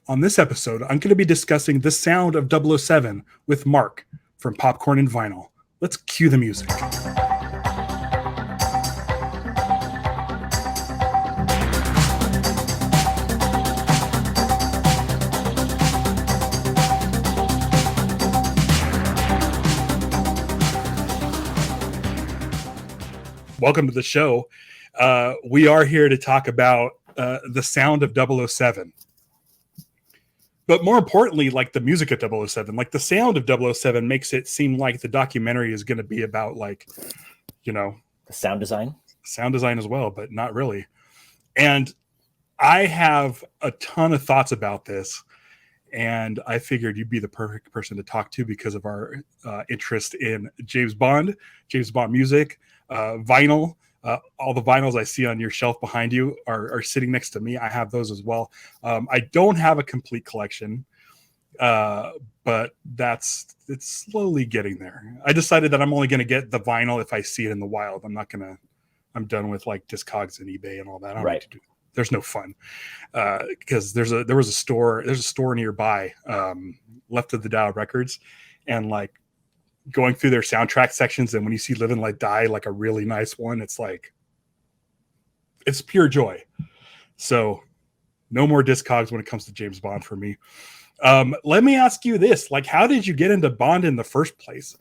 On this episode, I'm going to be discussing the sound of 007 with Mark from Popcorn and Vinyl. Let's cue the music. Welcome to the show. We are here to talk about the sound of 007. But more importantly, like the music of 007, like the sound of 007 makes it seem like the documentary is going to be about like, the sound design as well, but not really. And I have a ton of thoughts about this. And I figured you'd be the perfect person to talk to because of our interest in James Bond music, vinyl. All the vinyls I see on your shelf behind you are sitting next to me. I have those as well. I don't have a complete collection, but it's slowly getting there. I decided that I'm only going to get the vinyl if I see it in the wild. I'm done with like Discogs and eBay and all that. I don't need to do that. There's no fun because there's a store nearby, Left of the Dial Records, and like going through their soundtrack sections, and when you see Live and Let Die, like a really nice one, it's like it's pure joy. So no more Discogs when it comes to James Bond for me. Let me ask you this: like, how did you get into Bond in the first place?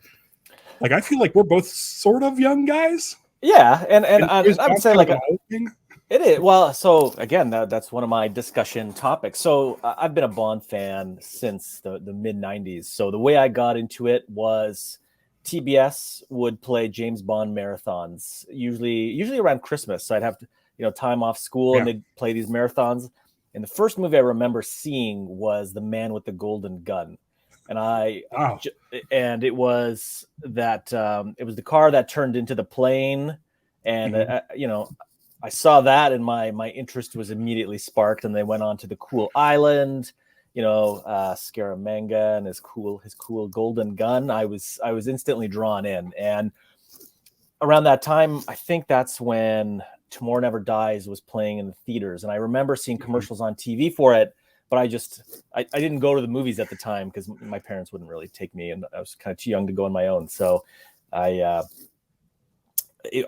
Like, I feel like we're both sort of young guys. Yeah, and I would say like it is. Well, so again, that's one of my discussion topics. So I've been a Bond fan since the mid 90s. So the way I got into it was TBS would play James Bond marathons, usually around Christmas. So I'd have time off school and they'd play these marathons. And the first movie I remember seeing was The Man with the Golden Gun. And and it was that it was the car that turned into the plane. And, I saw that and my interest was immediately sparked, and they went on to the cool island, Scaramanga and his cool golden gun. I was instantly drawn in. And around that time, I think that's when Tomorrow Never Dies was playing in the theaters. And I remember seeing commercials on TV for it, but I didn't go to the movies at the time because my parents wouldn't really take me, and I was kind of too young to go on my own. So I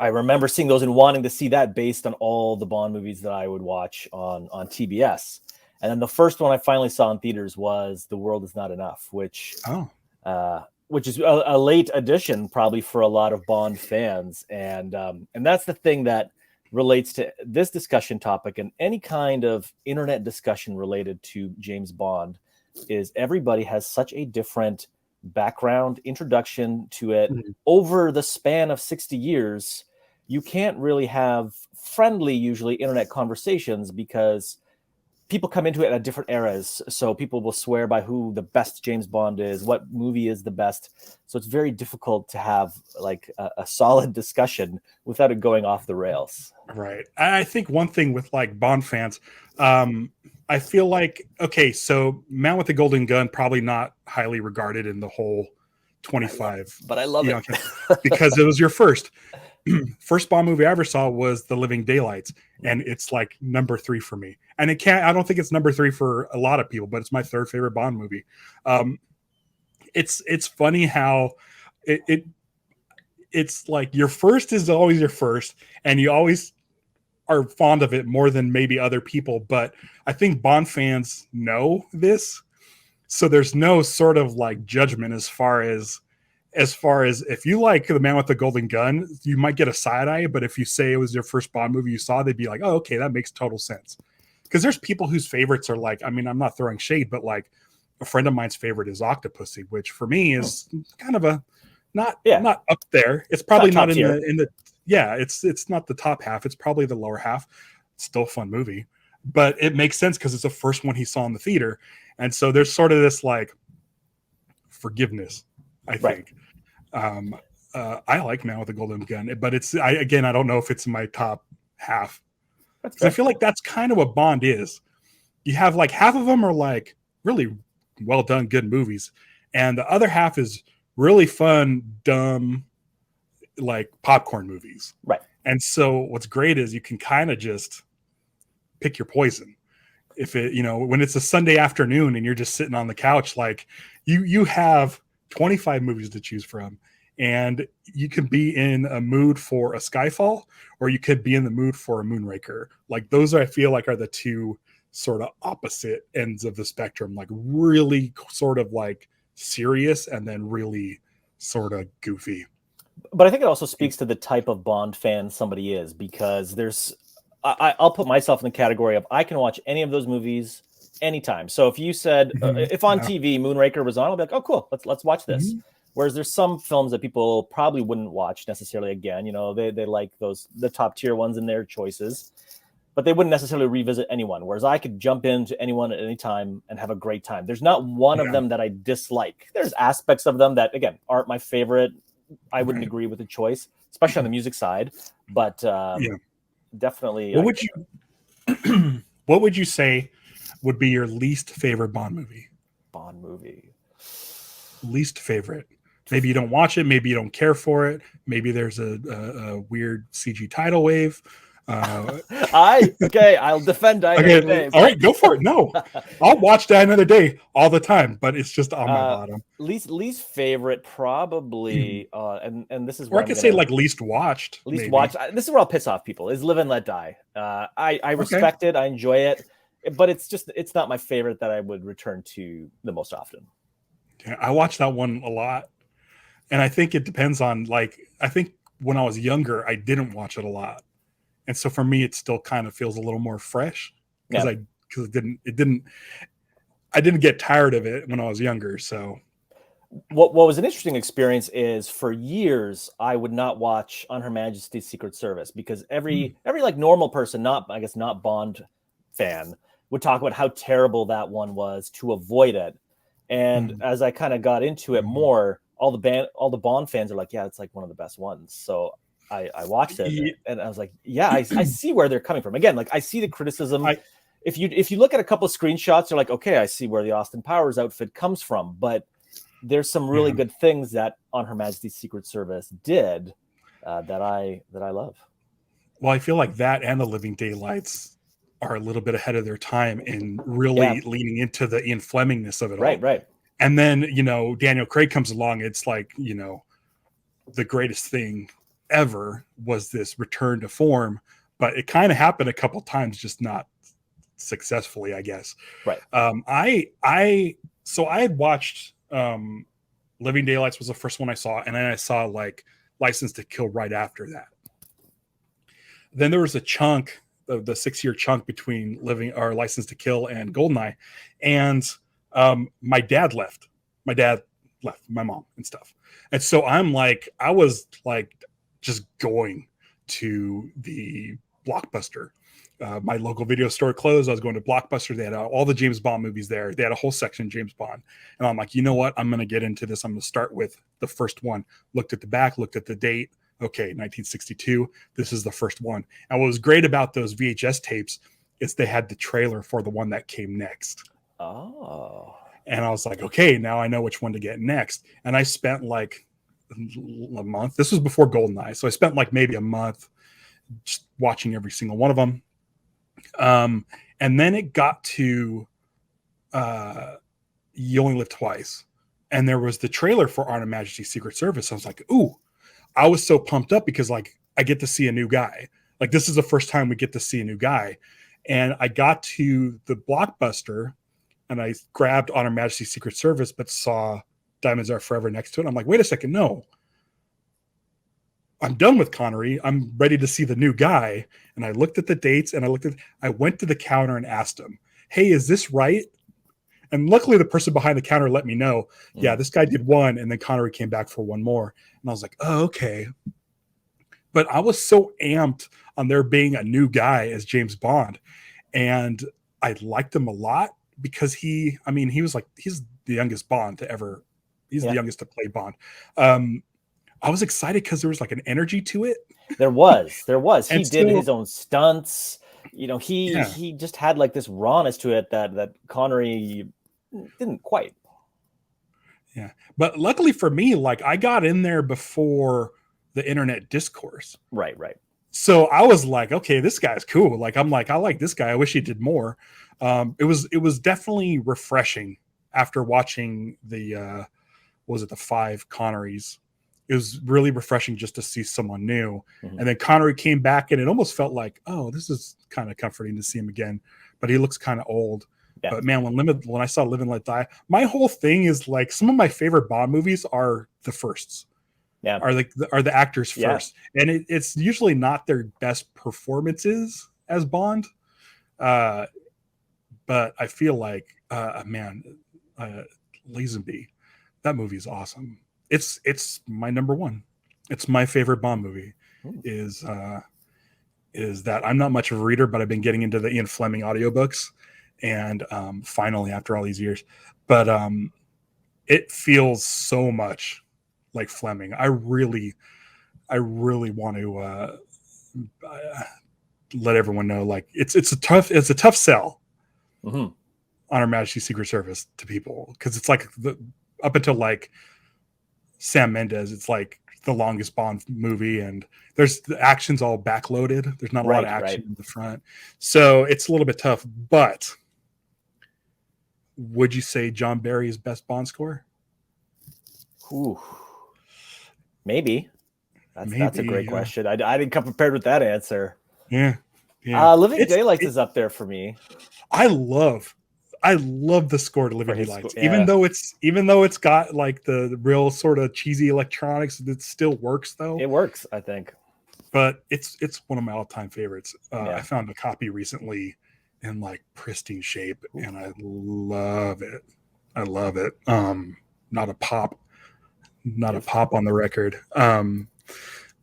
remember seeing those and wanting to see that based on all the Bond movies that I would watch on TBS. And then the first one I finally saw in theaters was The World Is Not Enough, which is a late addition probably for a lot of Bond fans. And that's the thing that relates to this discussion topic and any kind of internet discussion related to James Bond is everybody has such a different background introduction to it over the span of 60 years. You can't really have friendly, usually internet conversations because people come into it at different eras. So people will swear by who the best James Bond is, what movie is the best. So it's very difficult to have like a solid discussion without it going off the rails. Right. I think one thing with like Bond fans, I feel like, okay, so Man with the Golden Gun, probably not highly regarded in the whole 25. But I love it. Because it was your first Bond movie I ever saw was The Living Daylights. And it's like number 3 for me. And I don't think it's number 3 for a lot of people, but it's my third favorite Bond movie. It's funny how it's like your first is always your first, and you always are fond of it more than maybe other people. But I think Bond fans know this. So there's no sort of like judgment as far as if you like The Man with the Golden Gun, you might get a side eye. But if you say it was your first Bond movie you saw, they'd be like, oh, okay, that makes total sense. Because there's people whose favorites are like, I mean, I'm not throwing shade, but like a friend of mine's favorite is Octopussy, which for me is kind of not up there. It's probably not in the it's not the top half. It's probably the lower half. It's still a fun movie, but it makes sense because it's the first one he saw in the theater. And so there's sort of this like forgiveness, I think. I like Man with the Golden Gun, but I don't know if it's in my top half. I feel like that's kind of what Bond is. You have like half of them are like really well done, good movies. And the other half is really fun, dumb, like popcorn movies. Right. And so what's great is you can kind of just pick your poison. if it, when it's a Sunday afternoon and you're just sitting on the couch, like you have 25 movies to choose from, and you can be in a mood for a Skyfall, or you could be in the mood for a Moonraker. Like those I feel like are the two sort of opposite ends of the spectrum, like really sort of like serious and then really sort of goofy. But I think it also speaks to the type of Bond fan somebody is, because I'll put myself in the category of I can watch any of those movies anytime. So if you said if on TV Moonraker was on, I'll be like, oh cool, let's watch this. Whereas there's some films that people probably wouldn't watch necessarily again. They like the top tier ones in their choices, but they wouldn't necessarily revisit anyone. Whereas I could jump into anyone at any time and have a great time. There's not one of them that I dislike. There's aspects of them that again aren't my favorite. I wouldn't agree with the choice, especially on the music side. But definitely. What would you say would be your least favorite Bond movie? Bond movie. Least favorite. Maybe you don't watch it. Maybe you don't care for it. Maybe there's a weird CG tidal wave. I'll defend Die Another Day. All right, go for it. No, I'll watch Die Another Day all the time, but it's just on my bottom. Least favorite, probably, and this is where I could say like least watched. Least watched. This is where I'll piss off people. Is Live and Let Die. I respect it. I enjoy it, but it's not my favorite that I would return to the most often. Yeah, I watch that one a lot, and I think it depends on I think when I was younger, I didn't watch it a lot. And so for me, it still kind of feels a little more fresh because I didn't get tired of it when I was younger. So what was an interesting experience is for years, I would not watch On Her Majesty's Secret Service because every like normal person, not Bond fan, would talk about how terrible that one was to avoid it. And as I kind of got into it more, all the Bond fans are like, yeah, it's like one of the best ones. So I watched it and I was like, yeah, I see where they're coming from. Again, like I see the criticism. If you look at a couple of screenshots, you're like, okay, I see where the Austin Powers outfit comes from. But there's some really good things that On Her Majesty's Secret Service did that I love. Well, I feel like that and The Living Daylights are a little bit ahead of their time in really leaning into the Ian Flemingness of it all. Right. And then, Daniel Craig comes along. It's like, the greatest thing ever was this return to form, but it kind of happened a couple times, just not successfully, I guess. Right. I had watched Living Daylights was the first one I saw, and then I saw like License to Kill right after that. Then there was a chunk of the 6-year chunk between License to Kill and Goldeneye, and my dad left. My dad left my mom and stuff, and so I was like just going to the Blockbuster. My local video store closed. I was going to Blockbuster. They had all the James Bond movies there. They had a whole section James Bond. And I'm like, you know what? I'm going to get into this. I'm going to start with the first one. Looked at the back, looked at the date. Okay, 1962. This is the first one. And what was great about those VHS tapes is they had the trailer for the one that came next. Oh. And I was like, okay, now I know which one to get next. And I spent like a month. This was before Goldeneye. So I spent like maybe a month just watching every single one of them. And then it got to You Only Live Twice. And there was the trailer for On Her Majesty's Secret Service. I was like, ooh, I was so pumped up because like I get to see a new guy. Like this is the first time we get to see a new guy. And I got to the Blockbuster and I grabbed On Her Majesty's Secret Service, but saw Diamonds Are Forever next to it. I'm like, wait a second, no. I'm done with Connery. I'm ready to see the new guy. And I looked at the dates and I went to the counter and asked him, hey, is this right? And luckily the person behind the counter let me know, yeah, this guy did one. And then Connery came back for one more. And I was like, oh, okay. But I was so amped on there being a new guy as James Bond. And I liked him a lot because he's the youngest Bond to ever, he's the youngest to play Bond. I was excited because there was like an energy to it. There was. He did his own stunts. He just had like this rawness to it that Connery didn't quite. Yeah. But luckily for me, like I got in there before the internet discourse. Right. So I was like, okay, this guy's cool. Like, I'm like, I like this guy. I wish he did more. It was definitely refreshing after watching the what was it, the 5 Connerys. It was really refreshing just to see someone new. Mhm. And then Connery came back, and it almost felt like, oh, this is kind of comforting to see him again. But he looks kind of old. Yeah. But man, when I saw Live and Let Die, my whole thing is like, some of my favorite Bond movies are the firsts. Yeah. Are the actors first. And it's usually not their best performances as Bond. But I feel like Lazenby, that movie is awesome. It's my number one. It's my favorite Bond movie. Is that I'm not much of a reader, but I've been getting into the Ian Fleming audiobooks, and finally after all these years. But it feels so much like Fleming. I really want to let everyone know, like, it's a tough sell on Her Majesty's Secret Service to people, because it's like up until like Sam Mendes, it's like the longest Bond movie, and the action's all backloaded. There's not a lot of action in the front, so it's a little bit tough. But would you say John Barry's best Bond score? Ooh, maybe. That's a great question. I didn't come prepared with that answer. Yeah. Living Daylights is up there for me. I love the score to Living Daylights, even though it's got like the real sort of cheesy electronics. It still works though. It works, I think. But it's one of my all-time favorites. I found a copy recently in like pristine shape, and I love it. Not a pop on the record.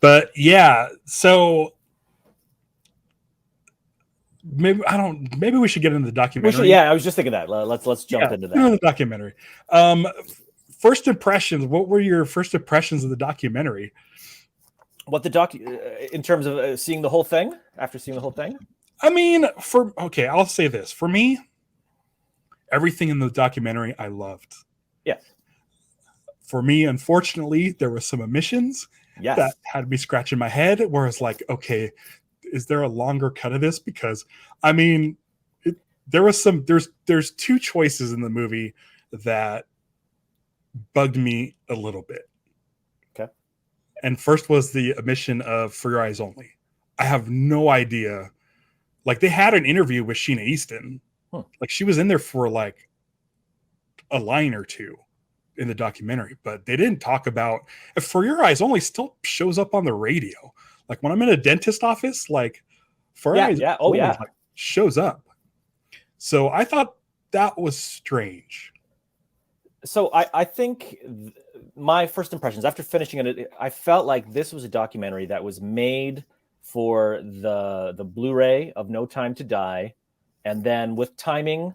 But yeah, so maybe we should get into the documentary. I was just thinking that. Let's jump into that. The documentary. First impressions. What were your first impressions of the documentary? What in terms of seeing the whole thing? After seeing the whole thing? I mean, I'll say this. For me, everything in the documentary I loved. Yes. For me, unfortunately, there were some omissions that had me scratching my head, where it's like, okay, is there a longer cut of this? Because I mean, there's 2 choices in the movie that bugged me a little bit. Okay. And first was the omission of For Your Eyes Only. I have no idea. Like, they had an interview with Sheena Easton. Like, she was in there for like a line or two in the documentary, but they didn't talk about For Your Eyes Only. Still shows up on the radio. Like, when I'm in a dentist office, like, For Your Eyes Only, like, shows up. So I thought that was strange. So I think my first impressions after finishing it, I felt like this was a documentary that was made for the Blu-ray of No Time to Die, and then with timing,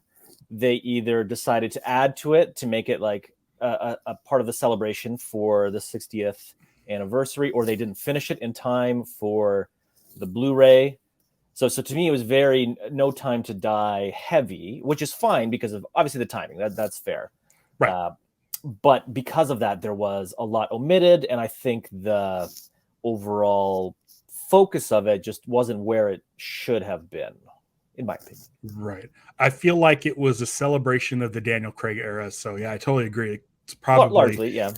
they either decided to add to it to make it like a part of the celebration for the 60th anniversary, or they didn't finish it in time for the Blu-ray. So to me, it was very No Time to Die heavy, which is fine because of obviously the timing. That's fair. Right. But because of that, there was a lot omitted, and I think the overall focus of it just wasn't where it should have been, in my opinion. Right. I feel like it was a celebration of the Daniel Craig era. So yeah, I totally agree. It's probably largely, yeah.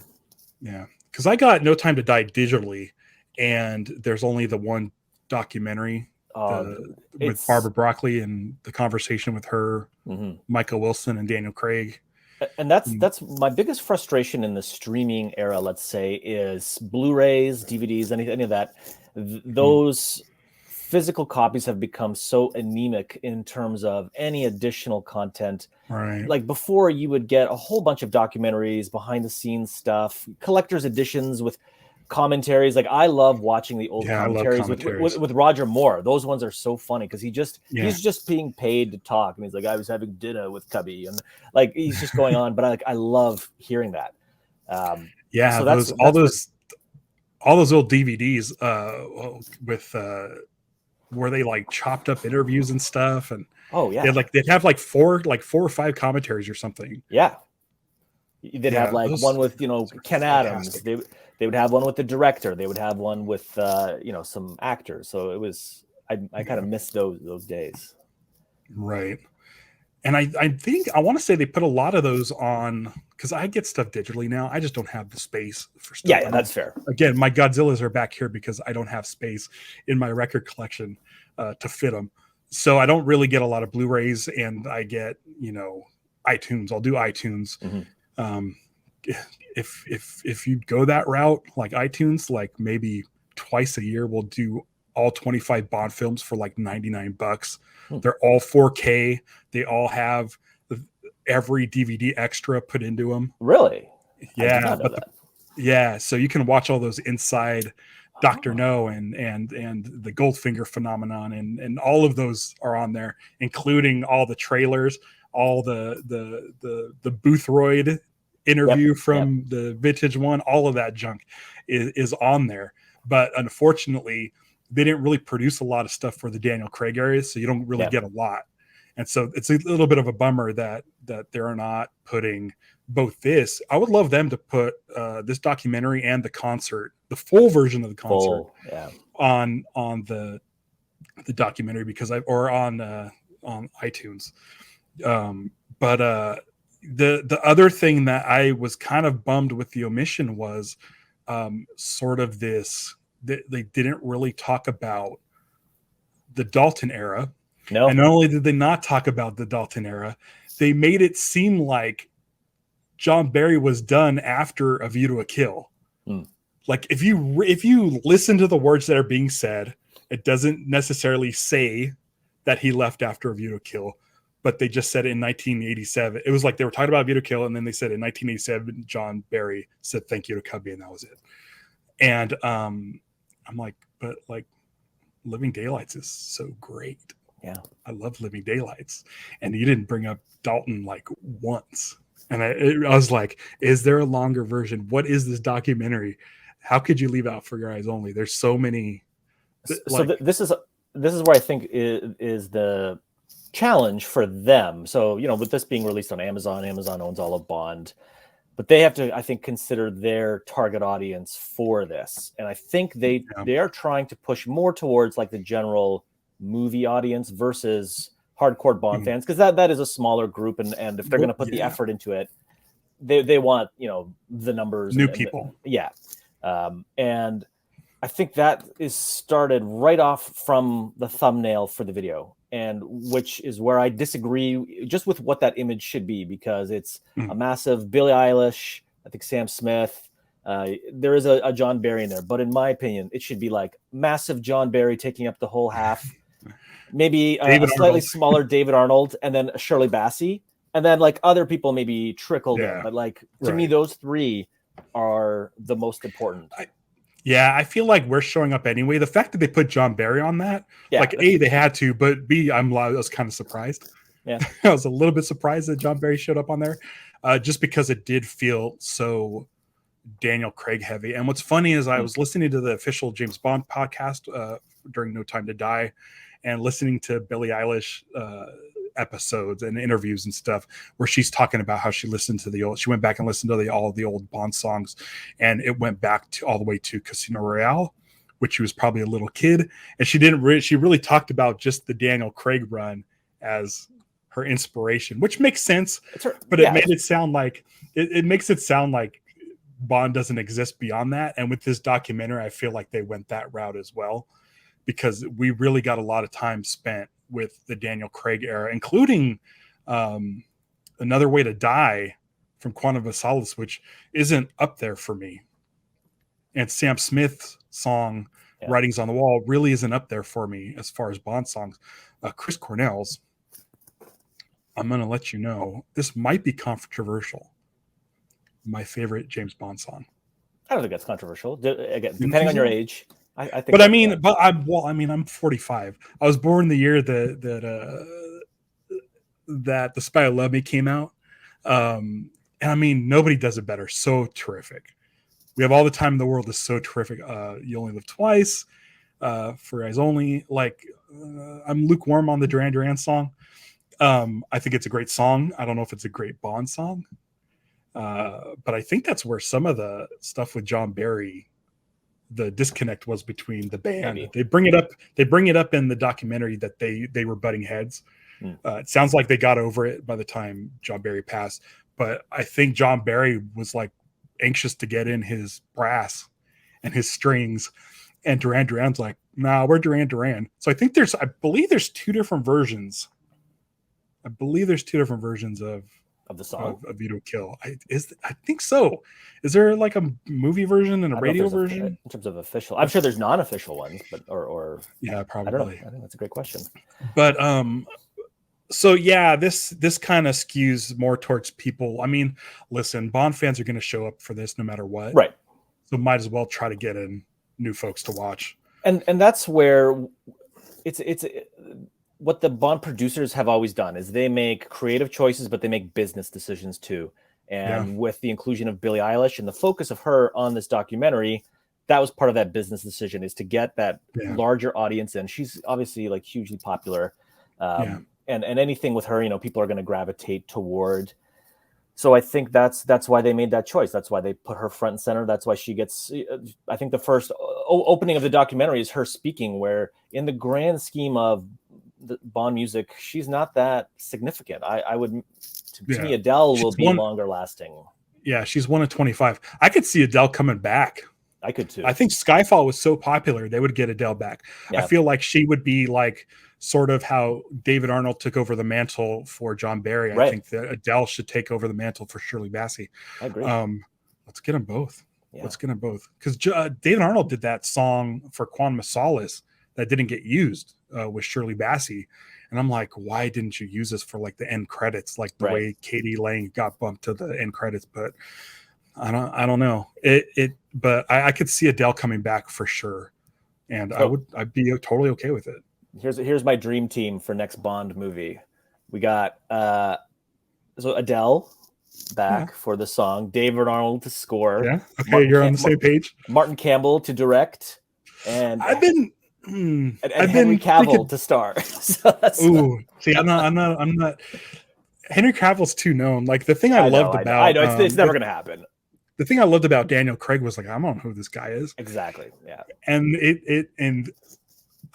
Yeah. Because I got No Time to Die digitally, and there's only the one documentary with Barbara Broccoli and the conversation with her, Michael Wilson, and Daniel Craig. And that's my biggest frustration in the streaming era, let's say, is Blu-rays, DVDs, any of that. Those physical copies have become so anemic in terms of any additional content. Right. Like before, you would get a whole bunch of documentaries, behind the scenes stuff, collector's editions with commentaries. Like, I love watching the old commentaries with Roger Moore. Those ones are so funny because he's just being paid to talk, and he's like, I was having dinner with Cubby, and like he's just going on. But I love hearing that. So all those old DVDs with where they like chopped up interviews and stuff, and they'd have like four or five commentaries or something. Yeah, they'd have like one with Ken Adams. They would have one with the director. They would have one with some actors. So it was I kind of missed those days. Right. And I think I want to say they put a lot of those on, because I get stuff digitally now. I just don't have the space for stuff. Yeah, that's fair. Again, my Godzillas are back here because I don't have space in my record collection to fit them. So I don't really get a lot of Blu-rays, and I get, iTunes. I'll do iTunes. Mm-hmm. If you go that route, like iTunes, like maybe twice a year, we'll do all 25 Bond films for like $99. They're all 4K. They all have every DVD extra put into them. Really? Yeah. Yeah. So you can watch all those inside Dr. No and the Goldfinger phenomenon, and all of those are on there, including all the trailers, all the Boothroyd interview from the vintage one. All of that junk is on there. But unfortunately, they didn't really produce a lot of stuff for the Daniel Craig area, so you don't really get a lot. And so it's a little bit of a bummer that they're not putting both this. I would love them to put this documentary and the concert, the full version of the concert, on the documentary, because on iTunes. But the other thing that I was kind of bummed with the omission was sort of this. They didn't really talk about the Dalton era. No. And not only did they not talk about the Dalton era, they made it seem like John Barry was done after A View to a Kill. Like if you listen to the words that are being said, it doesn't necessarily say that he left after A View to a Kill, but they just said it in 1987. It was like they were talking about A View to a Kill, and then they said in 1987, John Barry said thank you to Cubby, and that was it. And I'm like, but like Living Daylights is so great. Yeah. I love Living Daylights. And you didn't bring up Dalton like once. And I was like, is there a longer version? What is this documentary? How could you leave out For Your Eyes Only? There's so many. This is where I think is the challenge for them. So, with this being released on Amazon owns all of Bond. But they have to, I think, consider their target audience for this. And I think they are trying to push more towards like the general movie audience versus hardcore Bond fans, because that is a smaller group. And if they're going to put the effort into it, they want, the numbers. New people. And I think that is started right off from the thumbnail for the video, and which is where I disagree just with what that image should be, because it's a massive Billie Eilish, I think Sam Smith, there is a John Barry in there, but in my opinion, it should be like massive John Barry taking up the whole half, maybe a slightly smaller David Arnold, and then Shirley Bassey, and then like other people maybe trickled in, but like to me, those three are the most important. I feel like we're showing up anyway. The fact that they put John Barry on that, like A, they had to, but B, I was kind of surprised. Yeah, I was a little bit surprised that John Barry showed up on there, just because it did feel so Daniel Craig heavy. And what's funny is I was listening to the official James Bond podcast during No Time to Die, and listening to Billie Eilish episodes and interviews and stuff where she's talking about how she went back and listened to all the old Bond songs, and it went back to all the way to Casino Royale, which she was probably a little kid, and she really talked about just the Daniel Craig run as her inspiration, which makes sense, but it made it sound like it makes it sound like Bond doesn't exist beyond that. And with this documentary, I feel like they went that route as well, because we really got a lot of time spent with the Daniel Craig era, including Another Way to Die from Quantum of Solace, which isn't up there for me. And Sam Smith's song, Writings on the Wall, really isn't up there for me as far as Bond songs. Chris Cornell's, I'm going to let you know, this might be controversial, my favorite James Bond song. I don't think that's controversial. Again, depending on your age. I think, but I'm 45. I was born the year that The Spy Who Loved Me came out, and I mean, nobody does it better. So terrific. We Have All the Time in the World is so terrific. You Only Live Twice, For Your Eyes Only. Like, I'm lukewarm on the Duran Duran song. I think it's a great song. I don't know if it's a great Bond song. But I think that's where some of the stuff with John Barry, the disconnect was between the band. Maybe. They bring it up in the documentary that they were butting heads. It sounds like they got over it by the time John Barry passed, but I think John Barry was like anxious to get in his brass and his strings, and Duran Duran's like, nah, we're Duran Duran. So I believe there's two different versions. of the song of Vito Kill. I think so. Is there like a movie version and a radio version? In terms of official, I'm sure there's non-official ones, but or yeah, probably. I don't know. I think that's a great question. But so yeah, this kind of skews more towards people. I mean, listen, Bond fans are going to show up for this no matter what, right? So might as well try to get in new folks to watch. And that's where it's what the Bond producers have always done is they make creative choices, but they make business decisions too. And with the inclusion of Billie Eilish and the focus of her on this documentary, that was part of that business decision, is to get that larger audience in. She's obviously like hugely popular. And anything with her, people are going to gravitate toward. So I think that's why they made that choice. That's why they put her front and center. That's why she gets, I think the first opening of the documentary is her speaking, where in the grand scheme of the Bond music, she's not that significant. I would, to me, Adele will be longer lasting. Yeah, she's one of 25. I could see Adele coming back. I could too. I think Skyfall was so popular, they would get Adele back. Yeah. I feel like she would be like sort of how David Arnold took over the mantle for John Barry. I think that Adele should take over the mantle for Shirley Bassey. I agree. Let's get them both. Yeah. Let's get them both. Because David Arnold did that song for Quantum of Solace that didn't get used with Shirley Bassey. And I'm like, why didn't you use this for like the end credits? Like the way Katie Lang got bumped to the end credits. But I don't know. But I could see Adele coming back for sure. And I'd be totally okay with it. Here's my dream team for next Bond movie. We got so Adele back for the song, David Arnold to score. Yeah. Okay, you're on the same page. Martin Campbell to direct, and Henry Cavill to star. So see, I'm not. Henry Cavill's too known. Like the thing I loved about it's never gonna happen. The thing I loved about Daniel Craig was like, I don't know who this guy is. Exactly. Yeah. And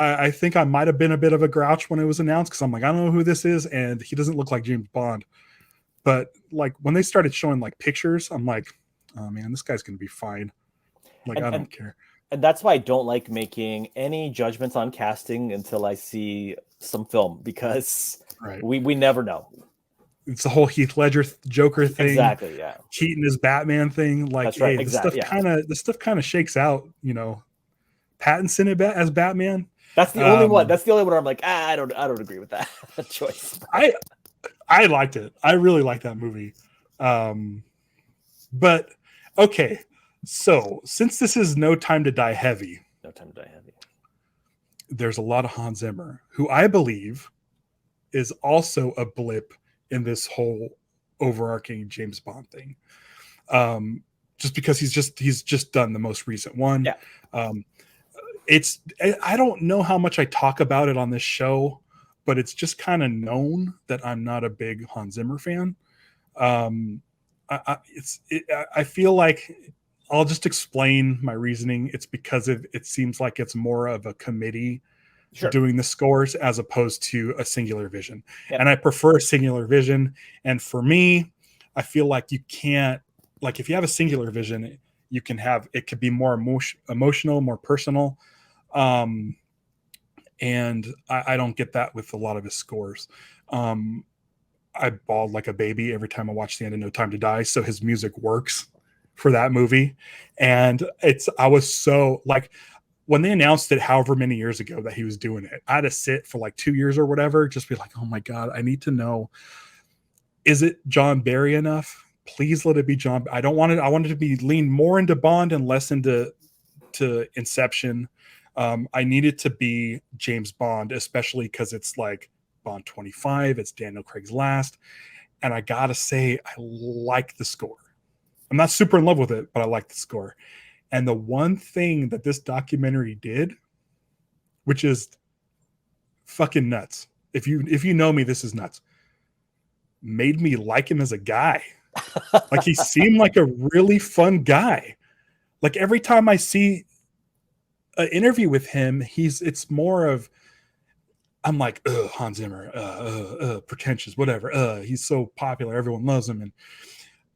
I think I might have been a bit of a grouch when it was announced, because I'm like, I don't know who this is, and he doesn't look like James Bond. But like when they started showing like pictures, I'm like, oh man, this guy's gonna be fine. Like I don't care. And that's why I don't like making any judgments on casting until I see some film, because we never know. It's the whole Heath Ledger Joker thing. Exactly. Yeah. Keaton is Batman thing. Like, that's right. The stuff kind of shakes out. Pattinson as Batman. That's the only one. That's the only one where I'm like, I don't agree with that choice. I liked it. I really liked that movie. But okay, so since this is No Time to Die Heavy, there's a lot of Hans Zimmer, who I believe is also a blip in this whole overarching James Bond thing. Just because he's just done the most recent one. Yeah. I don't know how much I talk about it on this show, but it's just kind of known that I'm not a big Hans Zimmer fan. I feel like I'll just explain my reasoning. It's because it seems like it's more of a committee doing the scores as opposed to a singular vision. Yep. And I prefer a singular vision. And for me, I feel like you can't, like if you have a singular vision, you can have, it could be more emotional, more personal. And I don't get that with a lot of his scores. I bawled like a baby every time I watched the end of No Time to Die. So his music works for that movie. And I was so like, when they announced it however many years ago that he was doing it, I had to sit for like 2 years or whatever, just be like, oh my God, I need to know, is it John Barry enough? Please let it be John. I wanted to be leaned more into Bond and less into Inception. I needed to be James Bond, especially because it's like Bond 25. It's Daniel Craig's last. And I got to say, I like the score. I'm not super in love with it, but I like the score. And the one thing that this documentary did, which is fucking nuts. If you know me, this is nuts. Made me like him as a guy. Like he seemed like a really fun guy. Like every time I see an interview with him, it's more of, I'm like, Hans Zimmer, pretentious, whatever. He's so popular, everyone loves him.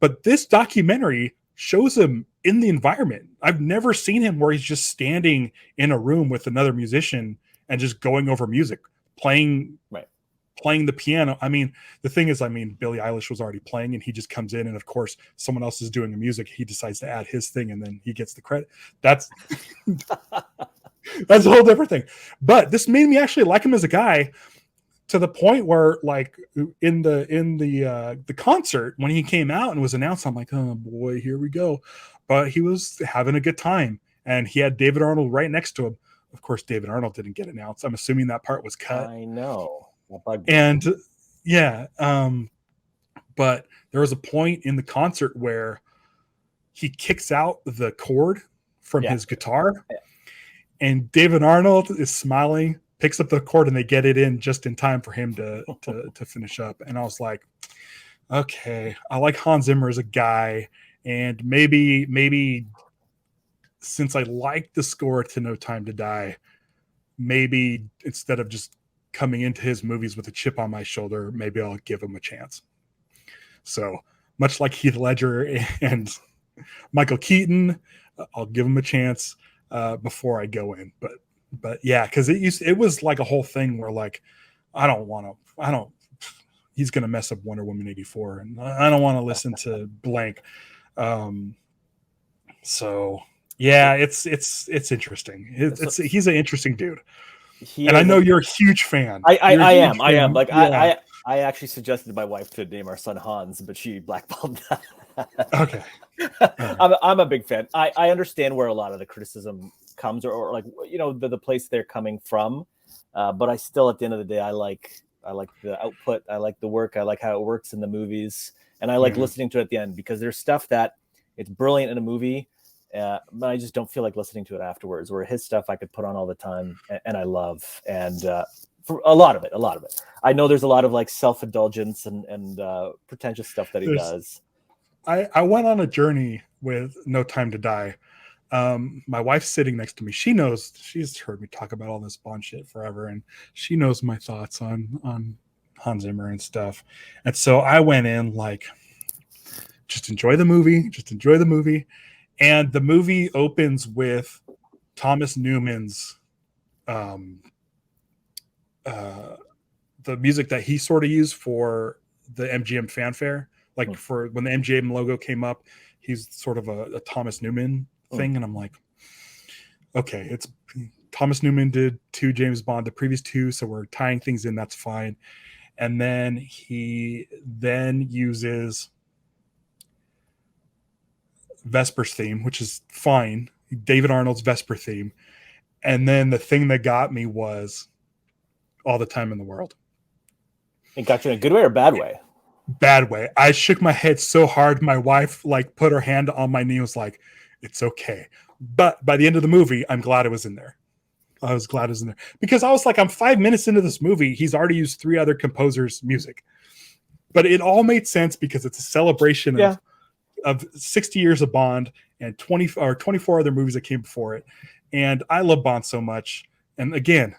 But this documentary shows him in the environment. I've never seen him where he's just standing in a room with another musician and just going over music, playing the piano. I mean, the thing is, Billie Eilish was already playing and he just comes in, and of course someone else is doing the music. He decides to add his thing and then he gets the credit. That's a whole different thing. But this made me actually like him as a guy, to the point where, like, in the concert when he came out and was announced, I'm like, oh boy, here we go. But he was having a good time, and he had David Arnold right next to him. Of course, David Arnold didn't get announced. I'm assuming that part was cut. I know. And yeah, but there was a point in the concert where he kicks out the cord from his guitar, and David Arnold is smiling, picks up the cord, and they get it in just in time for him to finish up. And I was like, okay, I like Hans Zimmer as a guy, and maybe since I like the score to No Time to Die, maybe instead of just coming into his movies with a chip on my shoulder, maybe I'll give him a chance. So much like Heath Ledger and Michael Keaton, I'll give him a chance before I go in. But yeah, because it was like a whole thing where, like, he's gonna mess up Wonder Woman 84, and I don't want to listen to blank. So yeah, it's interesting. He's an interesting dude, and I know you're a huge fan. I am. Like, yeah. I actually suggested my wife to name our son Hans, but she blackballed that. Okay. I'm a big fan. I understand where a lot of the criticism comes, or like, the place they're coming from. But I still, at the end of the day, I like the output. I like the work. I like how it works in the movies, and I like listening to it at the end, because there's stuff that it's brilliant in a movie, but I just don't feel like listening to it afterwards. Where his stuff I could put on all the time, and I love, and for a lot of it. I know there's a lot of like self-indulgence and pretentious stuff that he does. I went on a journey with No Time to Die. My wife's sitting next to me. She's heard me talk about all this Bond shit forever, and she knows my thoughts on Hans Zimmer and stuff. And so I went in like, just enjoy the movie. And the movie opens with Thomas Newman's the music that he sort of used for the MGM fanfare. Like for when the MGM logo came up, he's sort of a Thomas Newman thing. And I'm like, okay, it's Thomas Newman did 2 James Bond, the previous 2, so we're tying things in, that's fine. And then he uses Vesper's theme, which is fine, David Arnold's Vesper theme. And then the thing that got me was All the Time in the World. It got you in a good way or bad way? Bad way. I shook my head so hard, my wife like put her hand on my knee and was like, it's okay. But by the end of the movie, I'm glad it was in there. I was glad it was in there, because I was like, I'm 5 minutes into this movie, he's already used 3 other composers' music. But it all made sense because it's a celebration of 60 years of Bond and 24 other movies that came before it. And I love Bond so much. And again,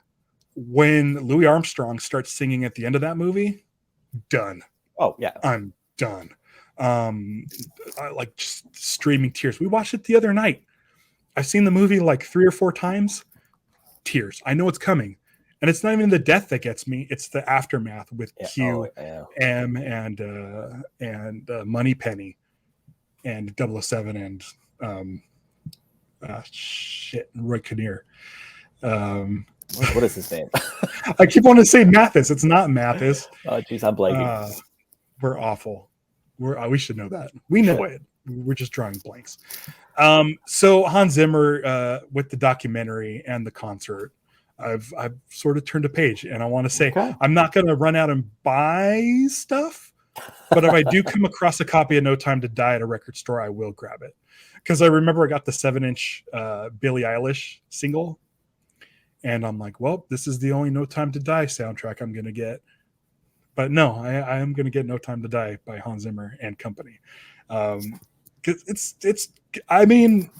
when Louis Armstrong starts singing at the end of that movie, done. Oh yeah, I'm done. I like just streaming tears. We watched it the other night. I've seen the movie like 3 or 4 times. Tears. I know it's coming, and it's not even the death that gets me. It's the aftermath with Q, M, and Moneypenny, and 007, and Roy Kinnear. What is his name? I keep wanting to say Mathis. It's not Mathis. Oh, geez, I'm blanking. We're awful. We should know that. We know it. We're just drawing blanks. So Hans Zimmer, with the documentary and the concert, I've sort of turned a page, and I want to say I'm not going to run out and buy stuff, but if I do come across a copy of No Time to Die at a record store, I will grab it, because I remember I got the 7-inch Billie Eilish single. And I'm like, well, this is the only No Time to Die soundtrack I'm going to get. But no, I am going to get No Time to Die by Hans Zimmer and company. Cause it's, I mean,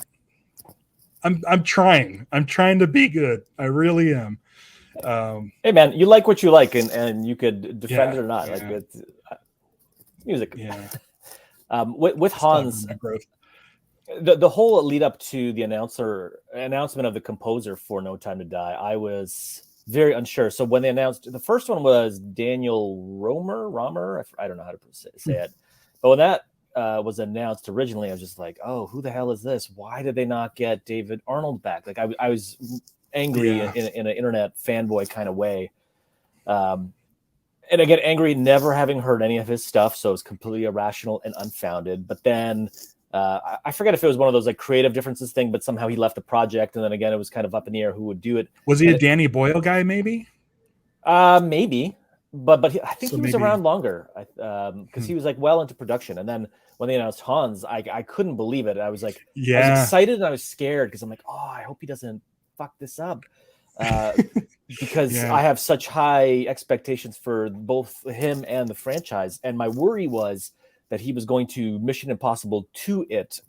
I'm trying to be good. I really am. Hey man, you like what you like, and you could defend it or not. Yeah. Like it's music. Yeah. With Hans, the whole lead up to the announcement of the composer for No Time to Die, I was very unsure. So when they announced, the first one was Daniel Romer, I don't know how to say it, but when that was announced originally, I was just like, oh, who the hell is this? Why did they not get David Arnold back? Like I was angry in an internet fanboy kind of way. And I get angry never having heard any of his stuff, so it's completely irrational and unfounded. But then I forget if it was one of those like creative differences thing, but somehow he left the project, and then again it was kind of up in the air who would do it. Was he a Danny Boyle guy? Maybe. Maybe, but I think he was around longer because he was like well into production. And then when they announced Hans, I couldn't believe it. I was like, I was excited and I was scared because I'm like, oh, I hope he doesn't fuck this up. Because I have such high expectations for both him and the franchise. And my worry was that he was going to Mission Impossible 2 it,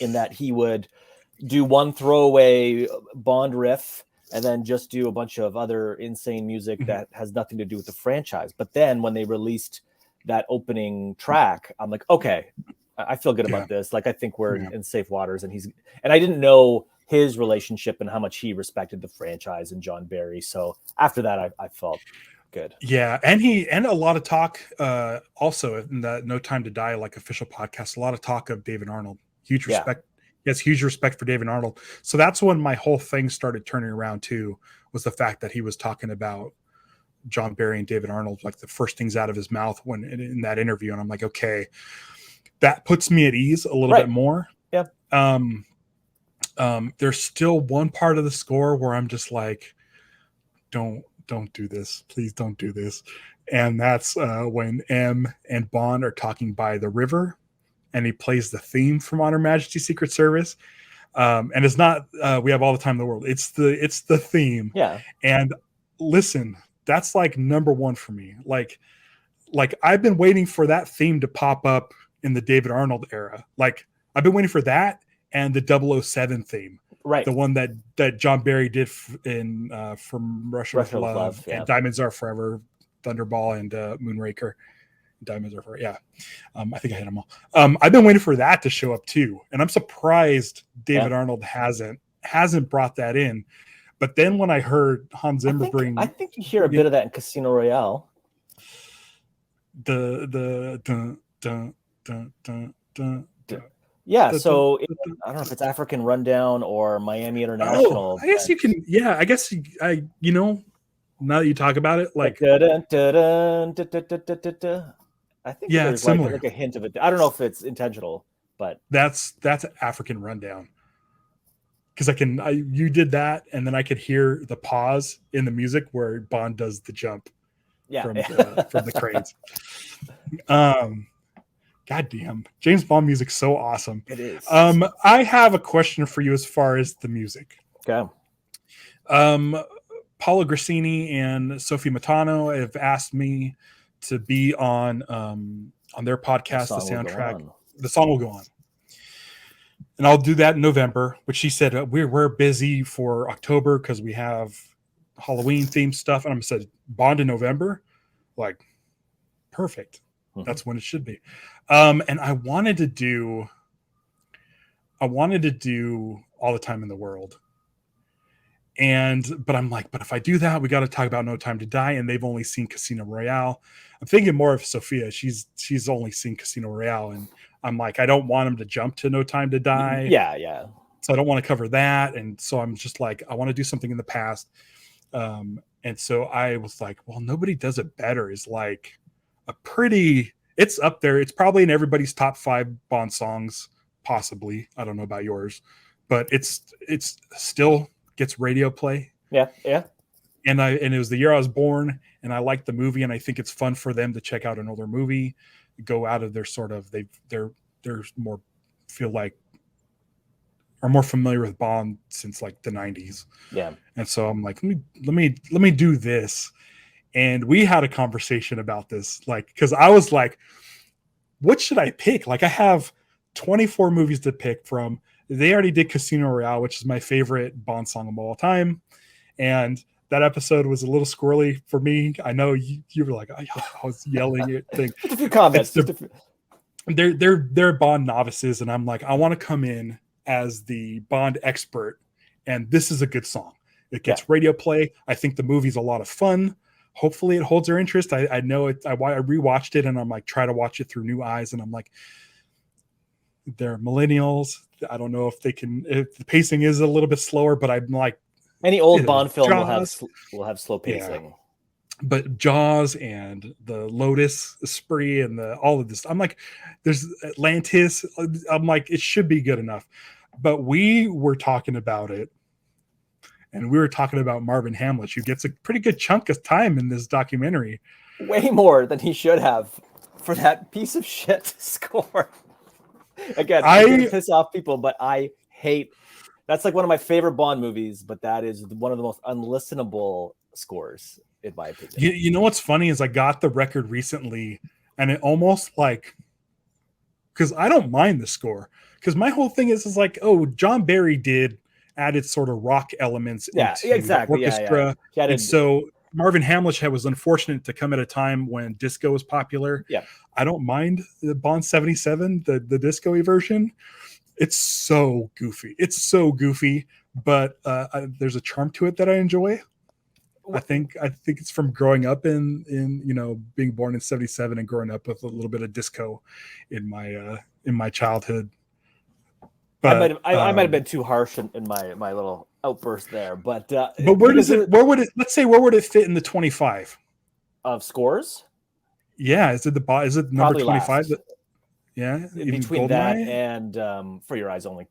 in that he would do one throwaway Bond riff and then just do a bunch of other insane music that has nothing to do with the franchise. But then when they released that opening track, I'm like, okay, I feel good about this. Like, I think we're in safe waters. And I didn't know his relationship and how much he respected the franchise and John Barry. So after that, I felt good. Yeah. And a lot of talk also in the No Time to Die, like official podcast, a lot of talk of David Arnold. Huge respect. He has huge respect for David Arnold. So that's when my whole thing started turning around too, was the fact that he was talking about John Barry and David Arnold, like the first things out of his mouth when in that interview. And I'm like, okay, that puts me at ease a little bit more. Yeah. There's still one part of the score where I'm just like, don't do this. Please don't do this. And that's when M and Bond are talking by the river and he plays the theme from On Her Majesty's Secret Service. And it's not We Have All the Time in the World. It's the theme. Yeah. And listen, that's like number one for me. Like I've been waiting for that theme to pop up in the David Arnold era. Like I've been waiting for that and the 007 theme. Right. The one that John Barry did in From Russia with Love and Diamonds Are Forever, Thunderball and Moonraker. Diamonds Are Forever. Yeah. I think I hit them all. I've been waiting for that to show up too. And I'm surprised David Arnold hasn't brought that in. But then when I heard Hans Zimmer I think you hear a bit of that in Casino Royale. Yeah, so I don't know if it's African Rundown or Miami International. I guess you can. Yeah, I guess now that you talk about it, like I think there's like a hint of it. I don't know if it's intentional, but that's African Rundown. Because you did that, and then I could hear the pause in the music where Bond does the jump from the cranes. Goddamn, James Bond music's so awesome. It is. I have a question for you as far as the music. Okay. Paolo Grassini and Sophie Matano have asked me to be on their podcast, the soundtrack. The song will go on. And I'll do that in November, which she said we're busy for October because we have Halloween themed stuff. And I said, Bond in November? Like, perfect. Mm-hmm. That's when it should be. And I wanted to do All the Time in the World. But I'm like, but if I do that, we got to talk about No Time to Die. And they've only seen Casino Royale. I'm thinking more of Sophia. She's only seen Casino Royale. And I'm like, I don't want them to jump to No Time to Die. Yeah. So I don't want to cover that. And so I'm just like, I want to do something in the past. And so I was like, well, Nobody Does It Better is like it's up there. It's probably in everybody's top 5 Bond songs, possibly. I don't know about yours, but it's still gets radio play. Yeah. And it was the year I was born, and I liked the movie, and I think it's fun for them to check out an older movie, go out of their sort of they're more feel like are more familiar with Bond since like the 90s. Yeah. And so I'm like, let me do this. And we had a conversation about this, like, because I was like, what should I pick? Like, I have 24 movies to pick from. They already did Casino Royale, which is my favorite Bond song of all time. And that episode was a little squirrely for me. I know you were like, I was yelling at things. Just a few comments. They're Bond novices, and I'm like, I want to come in as the Bond expert, and this is a good song. It gets radio play. I think the movie's a lot of fun. Hopefully it holds their interest. I know it. I rewatched it, and I'm like, try to watch it through new eyes, and I'm like, they're millennials. I don't know if they can. If the pacing is a little bit slower, but I'm like, any old Bond film will have slow pacing. Yeah. But Jaws and the Lotus Spree and all of this, I'm like, there's Atlantis. I'm like, it should be good enough. But we were talking about it, and we were talking about Marvin Hamlish, who gets a pretty good chunk of time in this documentary. Way more than he should have for that piece of shit score. Again, I piss off people, but I hate. That's like one of my favorite Bond movies, but that is one of the most unlistenable scores, in my opinion. You know what's funny is I got the record recently, and it almost like, because I don't mind the score, because my whole thing is like, oh, John Barry added sort of rock elements into exactly. the orchestra, and so Marvin Hamlish was unfortunate to come at a time when disco was popular. Yeah, I don't mind the Bond 77, the disco-y version. It's so goofy, but there's a charm to it that I enjoy. I think it's from growing up in being born in 77 and growing up with a little bit of disco in my childhood. But I might have been too harsh in my little outburst there, but where would it fit in the 25 of scores? Yeah, is it number 25? Yeah, between that and For Your Eyes Only.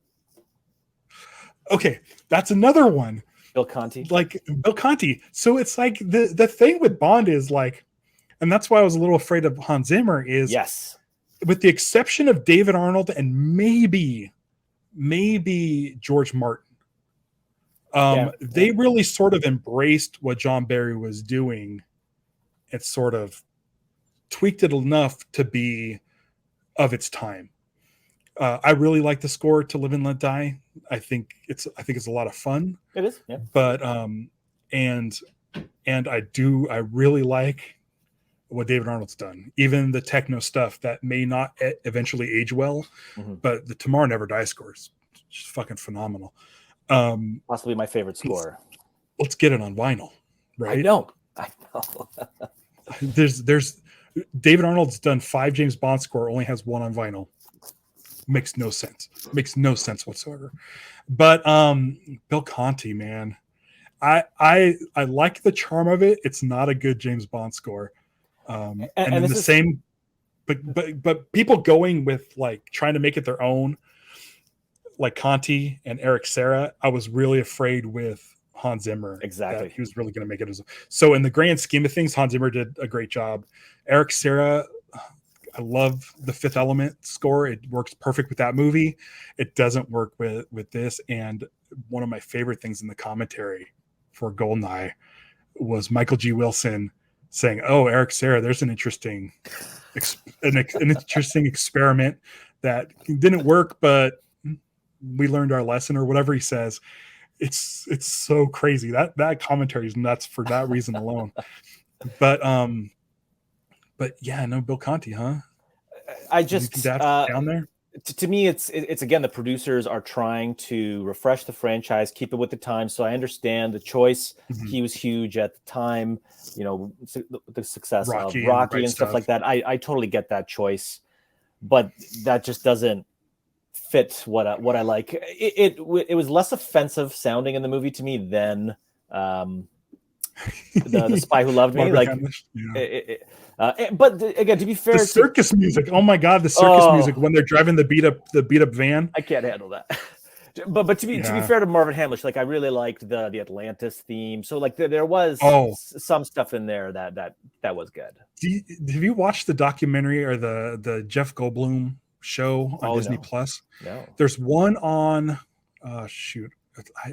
Okay, that's another one. Bill Conti. Like Bill Conti. So it's like the thing with Bond is like, and that's why I was a little afraid of Hans Zimmer is, yes, with the exception of David Arnold and maybe George Martin, they really sort of embraced what John Barry was doing and sort of tweaked it enough to be of its time. I really like the score to Live and Let Die. I think it's a lot of fun. It is, yeah. But and I really like what David Arnold's done. Even the techno stuff that may not eventually age well, but the Tomorrow Never Dies score is just fucking phenomenal. Possibly my favorite score. Let's get it on vinyl, right? I know. There's David Arnold's done 5 James Bond score, only has 1 on vinyl. Makes no sense whatsoever. But Bill Conti, man, I like the charm of it. It's not a good James Bond score. And the same, but people going with like trying to make it their own, like Conti and Eric Serra, I was really afraid with Hans Zimmer. Exactly. That he was really going to make it as so. In the grand scheme of things, Hans Zimmer did a great job. Eric Serra, I love the Fifth Element score. It works perfect with that movie. It doesn't work with this. And one of my favorite things in the commentary for Goldeneye was Michael G. Wilson saying, "Oh, Eric Serra, there's an interesting experiment that didn't work, but we learned our lesson," or whatever he says. It's so crazy. That commentary is nuts for that reason alone. But yeah, no, Bill Conti, huh? I just that's down there. To me, it's again, the producers are trying to refresh the franchise, keep it with the times. So I understand the choice. He was huge at the time, the success of Rocky and stuff like that. I totally get that choice, but that just doesn't fit what I like. It was less offensive sounding in the movie to me than the Spy Who Loved Me. Like, but again, to be fair, the circus music. Oh my god, the circus music when they're driving the beat up van. I can't handle that. But to be fair to Marvin Hamlish, like I really liked the Atlantis theme. So like there was some stuff in there that was good. Have you watched the documentary or the Jeff Goldblum show on Disney Plus? No. There's one on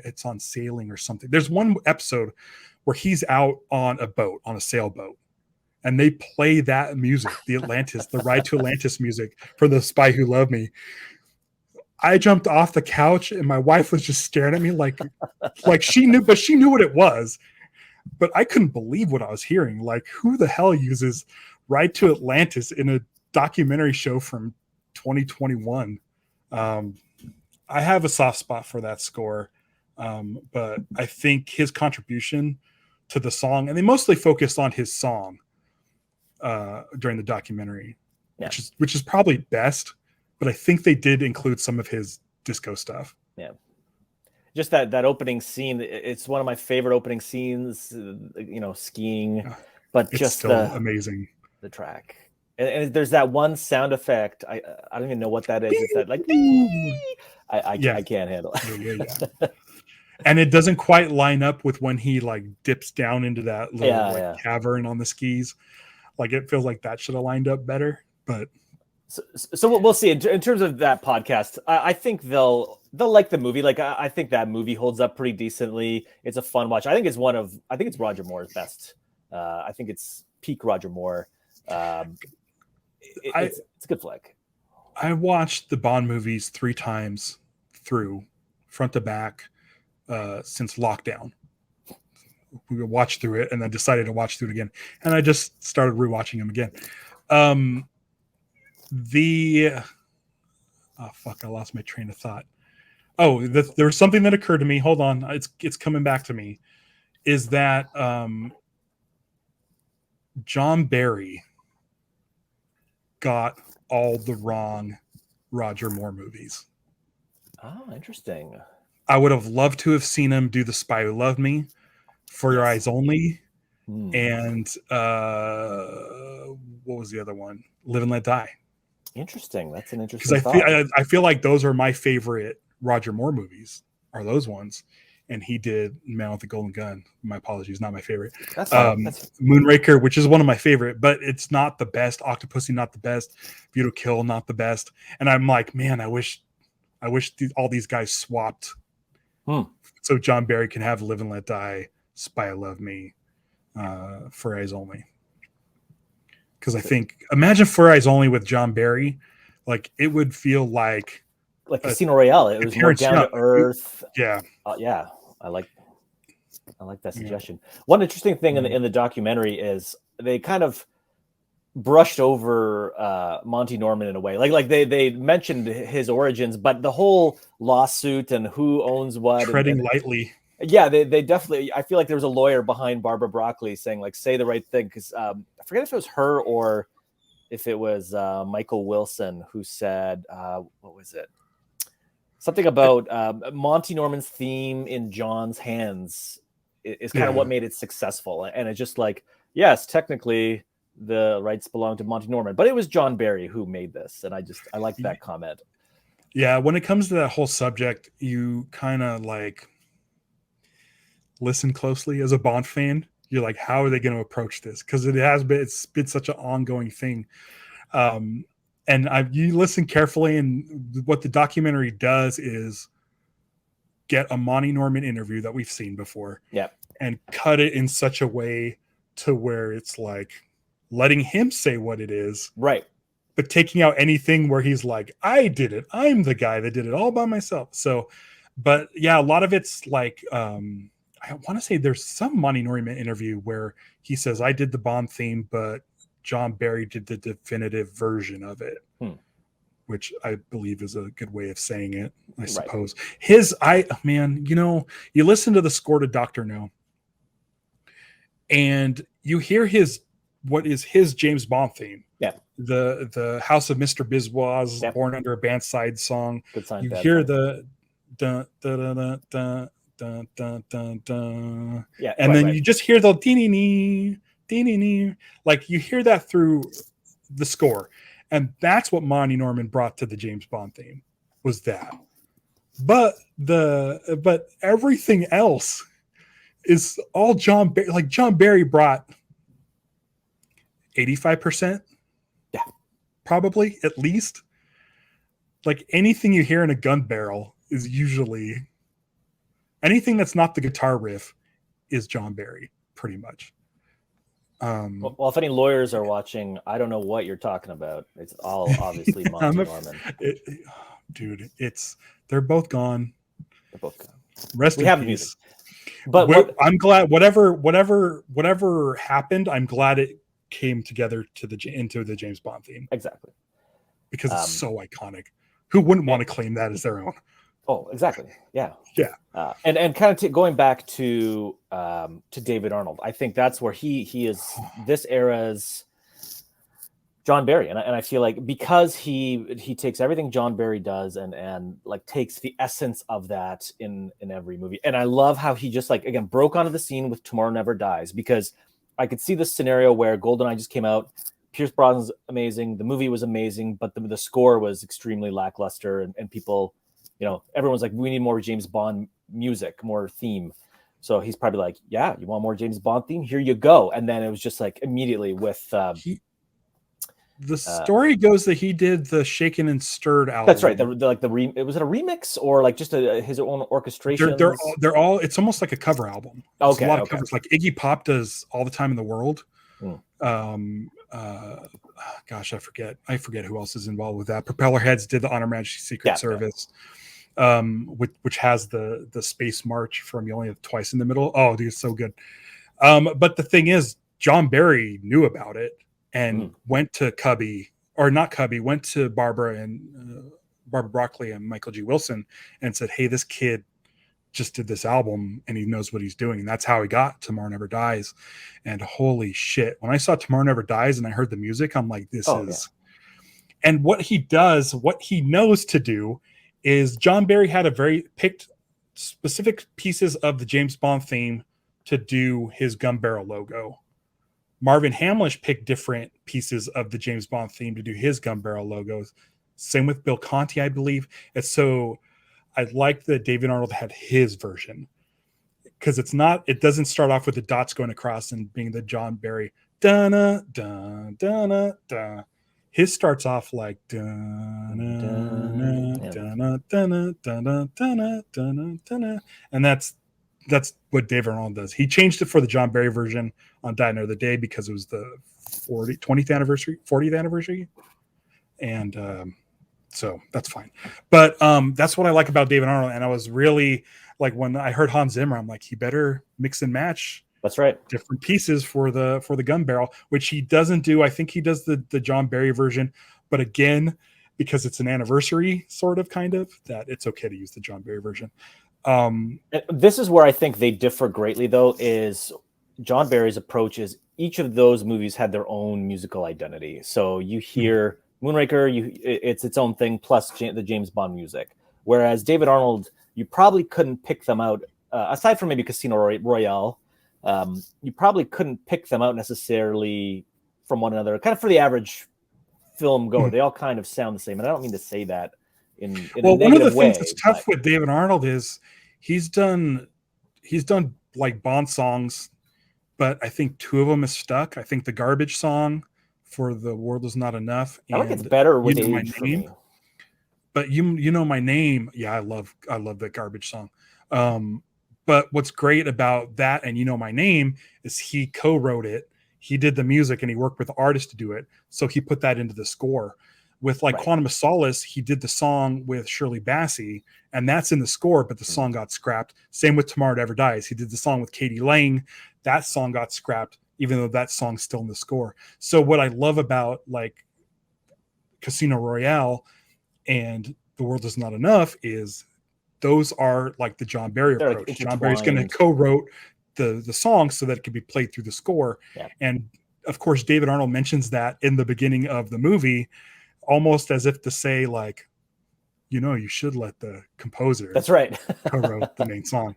it's on sailing or something. There's one episode where he's out on a boat, on a sailboat, and they play that music, the Ride to Atlantis music for The Spy Who Loved Me. I jumped off the couch and my wife was just staring at me like she knew what it was, but I couldn't believe what I was hearing. Like, who the hell uses Ride to Atlantis in a documentary show from 2021? I have a soft spot for that score, but I think his contribution to the song, and they mostly focused on his song during the documentary, which is probably best, but I think they did include some of his disco stuff. Yeah. Just that opening scene, it's one of my favorite opening scenes, skiing, but it's just still amazing. The track. And there's that one sound effect. I don't even know what that is. It's that like, I can't handle it. Yeah. And it doesn't quite line up with when he like dips down into that little cavern on the skis. Like, it feels like that should have lined up better, but so we'll see. In terms of that podcast, I think they'll like the movie. Like, I think that movie holds up pretty decently. It's a fun watch. I think it's Roger Moore's best. I think it's peak Roger Moore. It's a good flick. I watched the Bond movies 3 times through, front to back, since lockdown. We watched through it and then decided to watch through it again. And I just started rewatching them again. I lost my train of thought. There was something that occurred to me. Hold on. It's coming back to me. Is that John Barry got all the wrong Roger Moore movies. Oh, interesting. I would have loved to have seen him do The Spy Who Loved Me, For Your Eyes Only, and what was the other one? Live and Let Die. Interesting. That's an interesting because I feel like those are my favorite Roger Moore movies, are those ones. And he did Man with the Golden Gun. My apologies, not my favorite. That's fine. Moonraker, which is one of my favorite, but it's not the best. Octopussy, not the best. View to Kill, not the best. And I'm like, man, I wish all these guys swapped, so John Barry can have Live and Let Die, Spy Who Loved Me, For Eyes Only. Because I think, imagine For Eyes Only with John Barry, like it would feel like Casino Royale. It was more down to earth. Yeah. I like that suggestion. One interesting thing in the documentary is they kind of brushed over Monty Norman in a way. Like they mentioned his origins, but the whole lawsuit and who owns what, treading lightly. Yeah, they definitely. I feel like there was a lawyer behind Barbara Broccoli saying like, say the right thing, because I forget if it was her or if it was Michael Wilson who said what was it? Something about Monty Norman's theme in John's hands is kind of what made it successful. And it's just like, yes, technically the rights belong to Monty Norman, but it was John Barry who made this. And I like that comment. Yeah. When it comes to that whole subject, you kind of like listen closely as a Bond fan. You're like, how are they going to approach this? Because it's been such an ongoing thing. And you listen carefully, and what the documentary does is get a Monty Norman interview that we've seen before, and cut it in such a way to where it's like letting him say what it is, right? But taking out anything where he's like, "I did it. I'm the guy that did it all by myself." So, but yeah, a lot of it's like, I want to say there's some Monty Norman interview where he says, "I did the Bond theme, but John Barry did the definitive version of it," which I believe is a good way of saying it, I suppose. Right. You listen to the score to Dr. No, and you hear what is his James Bond theme. Yeah. The House of Mr. Biswas, Born Under a Bad Side song. Good sign, you hear the dun, dun, dun, dun, dun, dun, dun, dun, dun. Yeah, and then you just hear the dee-dee-dee. Like you hear that through the score, and that's what Monty Norman brought to the James Bond theme, was that. But everything else is all John Barry. Like John Barry brought 85%, probably at least. Like anything you hear in a gun barrel is usually anything that's not the guitar riff is John Barry, pretty much. Well, if any lawyers are watching, I don't know what you're talking about. It's all obviously Monty Norman. Dude, they're both gone. They're both gone. Rest in peace. Music. But I'm glad whatever happened, I'm glad it came together into the James Bond theme. Exactly. Because it's so iconic. Who wouldn't want to claim that as their own? Oh, exactly. Yeah. Yeah. And kind of going back to David Arnold, I think that's where he is this era's John Barry, and I feel like because he takes everything John Barry does and like takes the essence of that in every movie. And I love how he just like again broke onto the scene with Tomorrow Never Dies, because I could see this scenario where Goldeneye just came out, Pierce Brosnan's amazing, the movie was amazing, but the score was extremely lackluster, and people, you know, everyone's like, we need more James Bond music, more theme. So he's probably like, yeah, you want more James Bond theme? Here you go. And then it was just like immediately with the story goes that he did the Shaken and Stirred album. That's right. Was it a remix or like just his own orchestration? They're all. It's almost like a cover album. There's a lot of covers. Like Iggy Pop does All the Time in the World. Gosh, I forget who else is involved with that. Propellerheads did the On Her Majesty's Secret Service, which has the Space March from You Only Have Twice in the Middle. Oh, dude, it's so good. But the thing is, John Barry knew about it and went to went to Barbara Broccoli and Michael G. Wilson and said, hey, this kid just did this album and he knows what he's doing. And that's how he got Tomorrow Never Dies. And holy shit, when I saw Tomorrow Never Dies and I heard the music, I'm like, and what he does, what he knows to do is John Barry had picked specific pieces of the James Bond theme to do his gun barrel logo. Marvin Hamlish picked different pieces of the James Bond theme to do his gun barrel logos. Same with Bill Conti, I believe. And so I like that David Arnold had his version, because it doesn't start off with the dots going across and being the John Barry da-na, da, da-na, da. His starts off like da-na, da-na, da-na, da-na, da-na, da-na, da-na. And that's what David Arnold does. He changed it for the John Barry version on Die Another Day because it was the 40th anniversary. And so that's fine. But that's what I like about David Arnold. And I was really like, when I heard Hans Zimmer, I'm like, he better mix and match. That's right. Different pieces for the gun barrel, which he doesn't do. I think he does the John Barry version. But again, because it's an anniversary kind of, that it's okay to use the John Barry version. This is where I think they differ greatly, though, is John Barry's approach is each of those movies had their own musical identity. So you hear Moonraker, it's its own thing, plus the James Bond music. Whereas David Arnold, you probably couldn't pick them out, aside from maybe Casino Royale, you probably couldn't pick them out necessarily from one another. Kind of for the average film goer, they all kind of sound the same. And I don't mean to say that in a negative way. One of the things that's tough with David Arnold is he's done like Bond songs, but I think two of them is stuck. I think the Garbage song for The World Is Not Enough. I think it's better with You Know My Name. But you Know My Name. Yeah, I love that Garbage song. But what's great about that and You Know My Name is he co-wrote it. He did the music and he worked with artists to do it. So he put that into the score. With Quantum of Solace, he did the song with Shirley Bassey, and that's in the score, but the song got scrapped. Same with Tomorrow Never Dies. He did the song with Katie Lang. That song got scrapped, even though that song's still in the score. So what I love about like Casino Royale and The World Is Not Enough is those are like the John Barry approach. Like John Barry's going to co-wrote the song so that it can be played through the score. Yeah. And of course, David Arnold mentions that in the beginning of the movie, almost as if to say, like, you should let the composer. That's right. co-wrote the main song.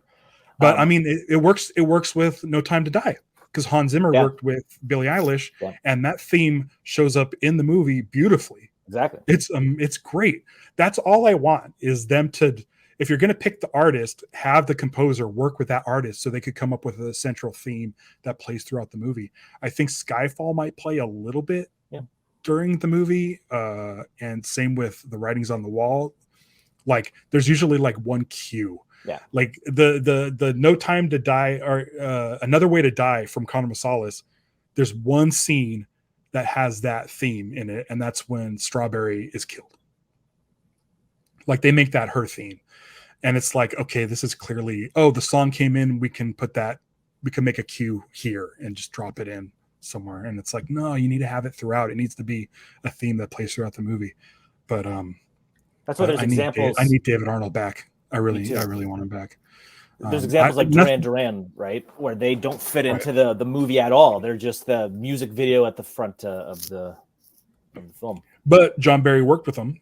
But I mean, it works. It works with No Time to Die because Hans Zimmer worked with Billie Eilish, and that theme shows up in the movie beautifully. Exactly. It's great. That's all I want is them to. If you're going to pick the artist, have the composer work with that artist so they could come up with a central theme that plays throughout the movie. I think Skyfall might play a little bit during the movie, and same with The Writings on the Wall. Like, there's usually like one cue. Yeah. Like the No Time to Die or Another Way to Die from Connor Masalas. There's one scene that has that theme in it, and that's when Strawberry is killed. Like they make that her theme. And it's like, okay, this is clearly, oh, the song came in, we can make a cue here and just drop it in somewhere. And it's like, no, you need to have it throughout. It needs to be a theme that plays throughout the movie. But that's why there's examples. I need David Arnold back. I really want him back. There's examples like Duran Duran, right, where they don't fit into the movie at all. They're just the music video at the front of the film. But John Barry worked with them.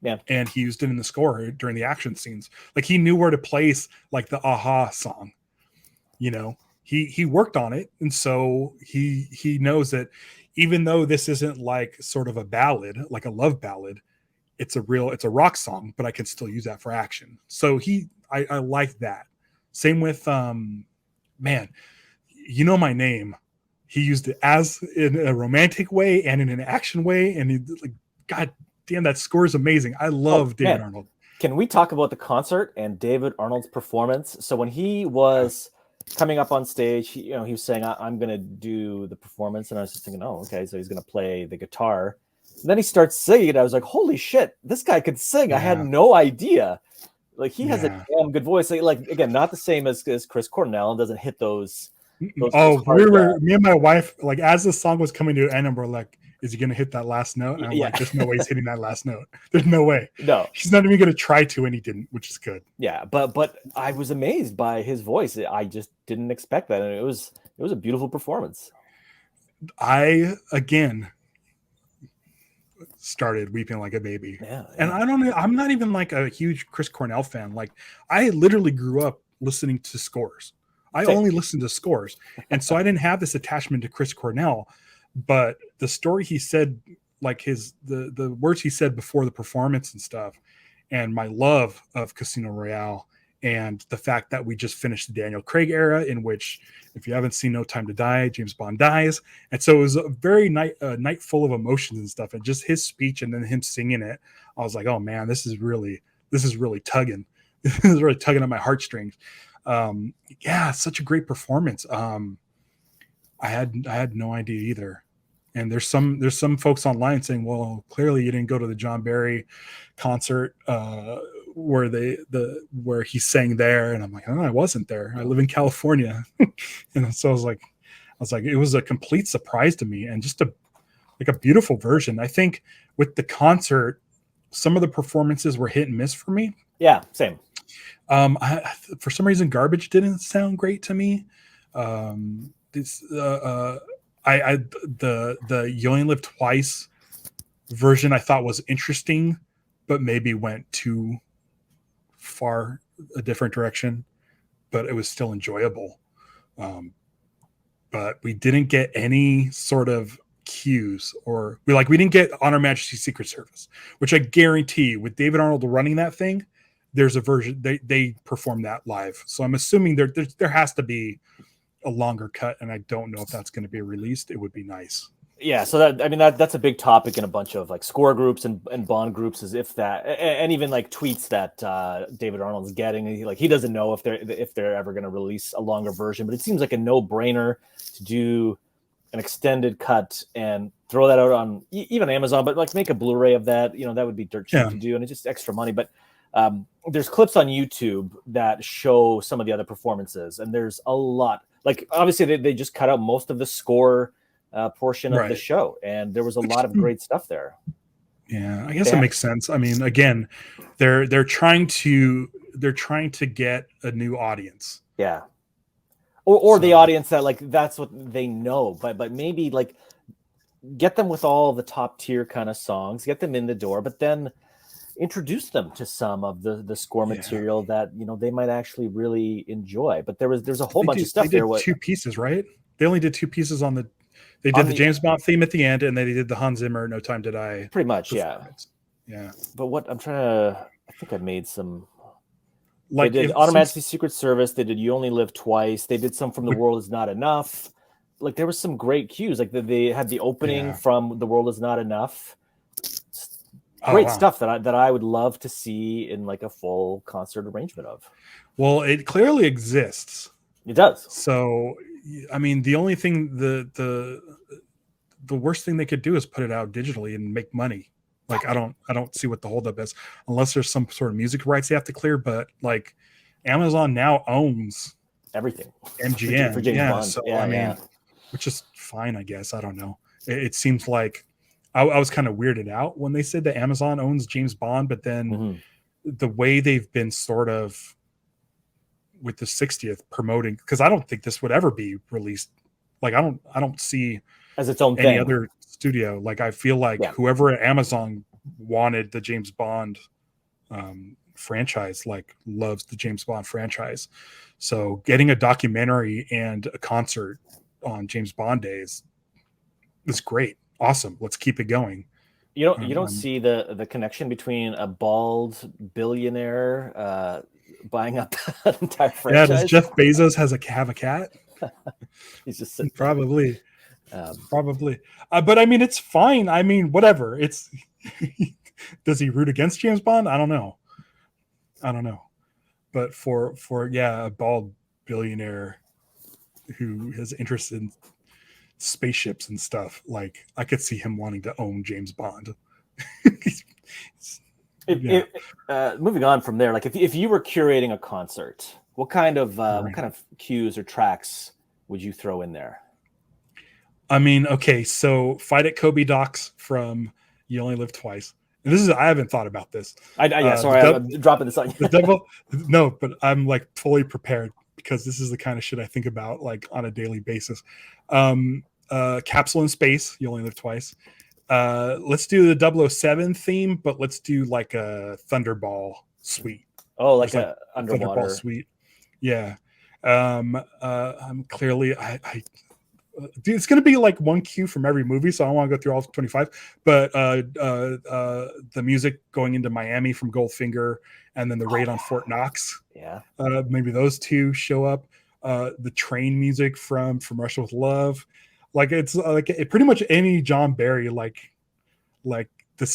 Yeah. And he used it in the score during the action scenes. Like he knew where to place like the Aha song. You know, he worked on it. And so he knows that even though this isn't like sort of a ballad, like a love ballad, it's a rock song, but I can still use that for action. So I like that. Same with Man, You Know My Name. He used it as in a romantic way and in an action way. And he like, God damn, that score is amazing. I love David Arnold. Can we talk about the concert and David Arnold's performance? So when he was coming up on stage, he was saying, I'm going to do the performance. And I was just thinking, oh, okay, so he's going to play the guitar. And then he starts singing, and I was like, holy shit, this guy could sing. Yeah. I had no idea. Like, he has a damn good voice. Like, again, not the same as Chris Cornell, and doesn't hit those me and my wife, like, as the song was coming to an end, and we're like, is he going to hit that last note? And I'm like, there's no way he's hitting that last note. There's no way. No. He's not even going to try to, and he didn't, which is good. Yeah, but I was amazed by his voice. I just didn't expect that. And it was a beautiful performance. I, again, started weeping like a baby. Yeah. And I'm not even like a huge Chris Cornell fan. Like, I literally grew up listening to scores. I only listened to scores. And so I didn't have this attachment to Chris Cornell. But the story he said, like the words he said before the performance and stuff, and my love of Casino Royale, and the fact that we just finished the Daniel Craig era, in which, if you haven't seen No Time to Die, James Bond dies. And so it was a very night full of emotions and stuff. And just his speech and then him singing it, I was like, oh man, this is really tugging. This is really tugging at my heartstrings. Such a great performance. I had no idea either. And there's some folks online saying, well, clearly you didn't go to the John Barry concert where he sang there. And I'm like, oh, I wasn't there. I live in California. And so I was like, it was a complete surprise to me, and just a beautiful version. I think with the concert, some of the performances were hit and miss for me. Yeah, same. For some reason, Garbage didn't sound great to me. The You Only Live Twice version I thought was interesting, but maybe went too far a different direction, but it was still enjoyable. But we didn't get any sort of cues, or we didn't get On Her Majesty's Secret Service, which I guarantee with David Arnold running that thing, there's a version they perform that live. So I'm assuming there has to be a longer cut, and I don't know if that's going to be released. It would be nice. Yeah, so that's a big topic in a bunch of like score groups and Bond groups, is if that, and even like tweets that David Arnold's getting. He doesn't know if they're ever going to release a longer version, but it seems like a no-brainer to do an extended cut and throw that out on even Amazon, but like make a Blu-ray of that. That would be dirt cheap to do, and it's just extra money. But there's clips on YouTube that show some of the other performances, and there's a lot. Like, obviously they just cut out most of the score portion of the show, and there was a lot of great stuff there. Yeah, I guess it makes sense. I mean, again, they're trying to get a new audience. Yeah. Or the audience that, like, that's what they know, but maybe like get them with all the top tier kind of songs, get them in the door, but then introduce them to some of the score material that they might actually really enjoy. But there's a whole bunch of stuff there. Two pieces, right? They only did two pieces they did the James Bond theme at the end, and they did the Hans Zimmer No Time to Die. Pretty much, yeah. But what I'm trying to, I think I made some. Like, they did On Her Majesty's Secret Service. They did You Only Live Twice. They did some from The World Is Not Enough. Like, there was some great cues. Like, they had the opening from The World Is Not Enough. Great stuff that I would love to see in like a full concert arrangement of. Well, it clearly exists. It does. So, I mean, the only thing the worst thing they could do is put it out digitally and make money. Like, I don't see what the holdup is, unless there's some sort of music rights they have to clear. But like, Amazon now owns everything. MGM for James Bond. So yeah, I mean, which is fine, I guess. I don't know. It seems like I was kind of weirded out when they said that Amazon owns James Bond, but then the way they've been sort of with the 60th promoting, because I don't think this would ever be released. Like, I don't see as its own any thing. other studio. Like, I feel like whoever at Amazon wanted the James Bond franchise, like, loves the James Bond franchise. So getting a documentary and a concert on James Bond days is great. Awesome. Let's keep it going. You don't see the connection between a bald billionaire buying up an entire franchise. Yeah, does Jeff Bezos have a cat? He's just probably. But I mean, it's fine. I mean, whatever. It's does he root against James Bond? I don't know. But for a bald billionaire who has interest in spaceships and stuff, like, I could see him wanting to own James Bond. Moving on from there, like, if you were curating a concert, what kind of cues or tracks would you throw in there? I mean, okay, so Fight at Kobe Docks from You Only Live Twice. And I haven't thought about this. Sorry, I'm dropping this on you. The devil, no, but I'm like fully prepared, because this is the kind of shit I think about like on a daily basis. Capsule in Space, You Only Live Twice. Let's do the 007 theme, but let's do like a Thunderball suite. Oh, like a underwater Thunderball suite. Yeah. I'm clearly dude, it's going to be like one cue from every movie, so I don't want to go through all 25. But the music going into Miami from Goldfinger, and then the raid on Fort Knox. Yeah. Maybe those two show up. The train music from Russia with Love. Like, it's like pretty much any John Barry, like the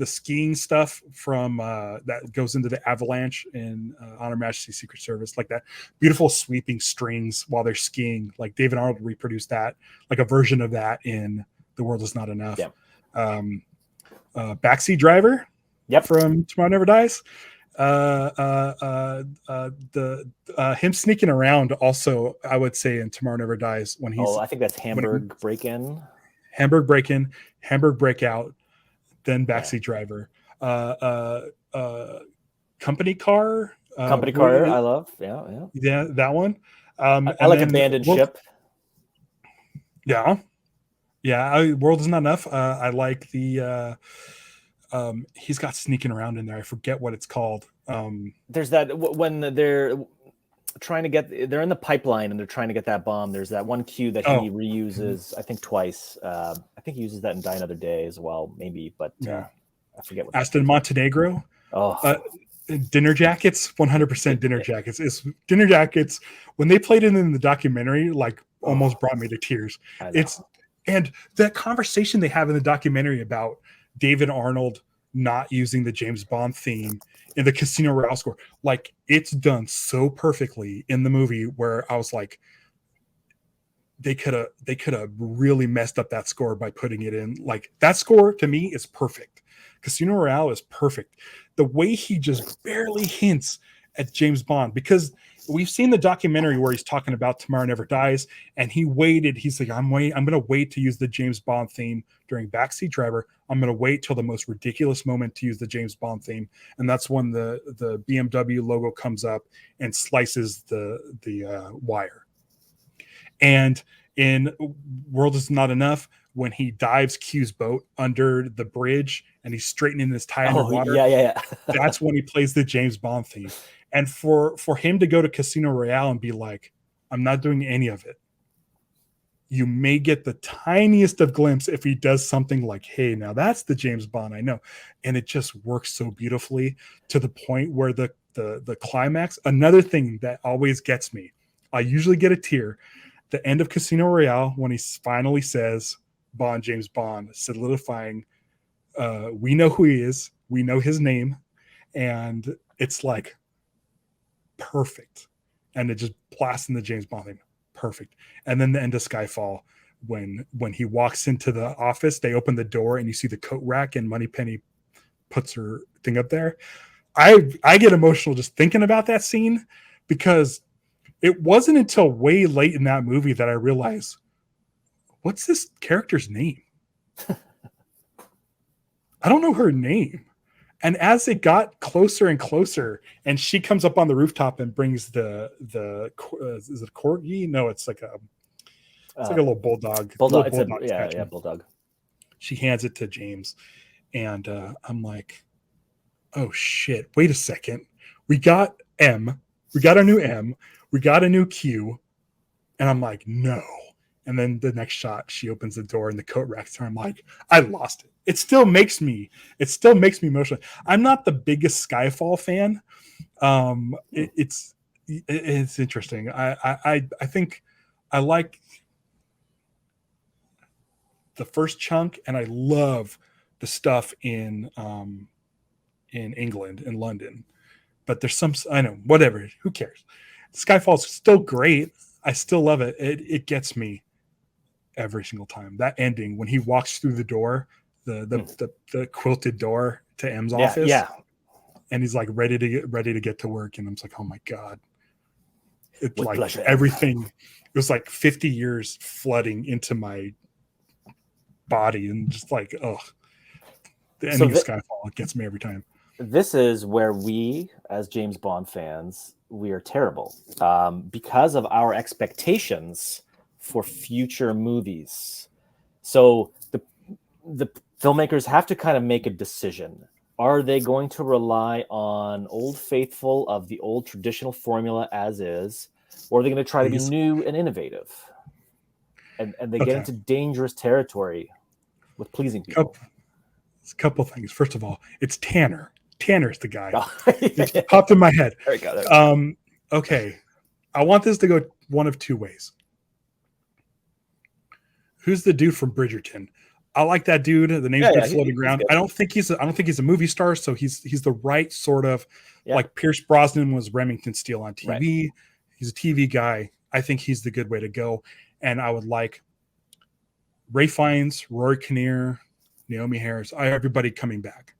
skiing stuff from that goes into the Avalanche in On Her Majesty's Secret Service, like that beautiful sweeping strings while they're skiing. Like, David Arnold reproduced that, like a version of that in The World Is Not Enough. Yeah. Backseat Driver. Yep. From Tomorrow Never Dies. Him sneaking around also, I would say, in Tomorrow Never Dies, when he's I think that's Hamburg Break-In, Hamburg Breakout, then Backseat Driver. Company Car. I love. Yeah, that one. I like Abandoned Ship. Yeah. World Is Not Enough. I like the he's got Sneaking Around in there. I forget what it's called. There's that when they're trying to they're in the pipeline and they're trying to get that bomb. There's that one cue that he reuses, I think twice. I think he uses that in Die Another Day as well, maybe, but I forget what. Aston Montenegro. Dinner Jackets, 100% Dinner Jackets. It's Dinner Jackets. When they played it in the documentary, like, almost brought me to tears. And that conversation they have in the documentary about David Arnold not using the James Bond theme in the Casino Royale score, like, it's done so perfectly in the movie, where I was like, they could have really messed up that score by putting it in. Like, that score to me is perfect. Casino Royale is perfect. The way he just barely hints at James Bond, because we've seen the documentary where he's talking about Tomorrow Never Dies, and he waited. He's like, I'm going to wait to use the James Bond theme during Backseat Driver. I'm going to wait till the most ridiculous moment to use the James Bond theme. And that's when the BMW logo comes up and slices the wire. And in World Is Not Enough, when he dives Q's boat under the bridge and he's straightening his tie underwater, that's when he plays the James Bond theme. And for him to go to Casino Royale and be like, I'm not doing any of it, you may get the tiniest of glimpse if he does something like, hey, now that's the James Bond I know. And it just works so beautifully to the point where the climax, another thing that always gets me, I usually get a tear, the end of Casino Royale, when he finally says Bond, James Bond, solidifying We know who he is. We know his name. And it's like perfect. And it just blasts in the James Bond thing. Perfect. And then the end of Skyfall, when he walks into the office, they open the door and you see the coat rack and Moneypenny puts her thing up there. I get emotional just thinking about that scene, because it wasn't until way late in that movie that I realized, what's this character's name? I don't know her name. And as it got closer and closer, and she comes up on the rooftop and brings the is it a corgi? No, it's like a little bulldog. Bulldog. Bulldog. Bulldog. She hands it to James, and I'm like, oh shit! Wait a second. We got M. We got a new M. We got a new Q. And I'm like, no. And then the next shot, she opens the door and the coat rack's her. I'm like, I lost it. It still makes me emotional. I'm not the biggest Skyfall fan. It's interesting. I think I like the first chunk, and I love the stuff in England, in London. But there's some, I know, whatever. Who cares? Skyfall's still great. I still love it. It gets me every single time. That ending when he walks through the door, the quilted door to M's office, and he's like ready to get to work, and I'm like, oh my god, it's like pleasure. Everything. It was like 50 years flooding into my body, and just like, oh, the ending of Skyfall, it gets me every time. This is where we, as James Bond fans, we are terrible because of our expectations for future movies. So the filmmakers have to kind of make a decision. Are they going to rely on Old Faithful of the old traditional formula as is, or are they going to try to be new and innovative? And they get into dangerous territory with pleasing people. A couple things. First of all, it's Tanner. Tanner's the guy. It popped in my head. Okay. I want this to go one of two ways. Who's the dude from Bridgerton? I like that dude. The name's been floating around. I don't think he's a movie star, so he's the right sort of like Pierce Brosnan was Remington Steele on TV. Right. He's a TV guy. I think he's the good way to go. And I would like Ray Fiennes, Rory Kinnear, Naomi Harris, everybody coming back.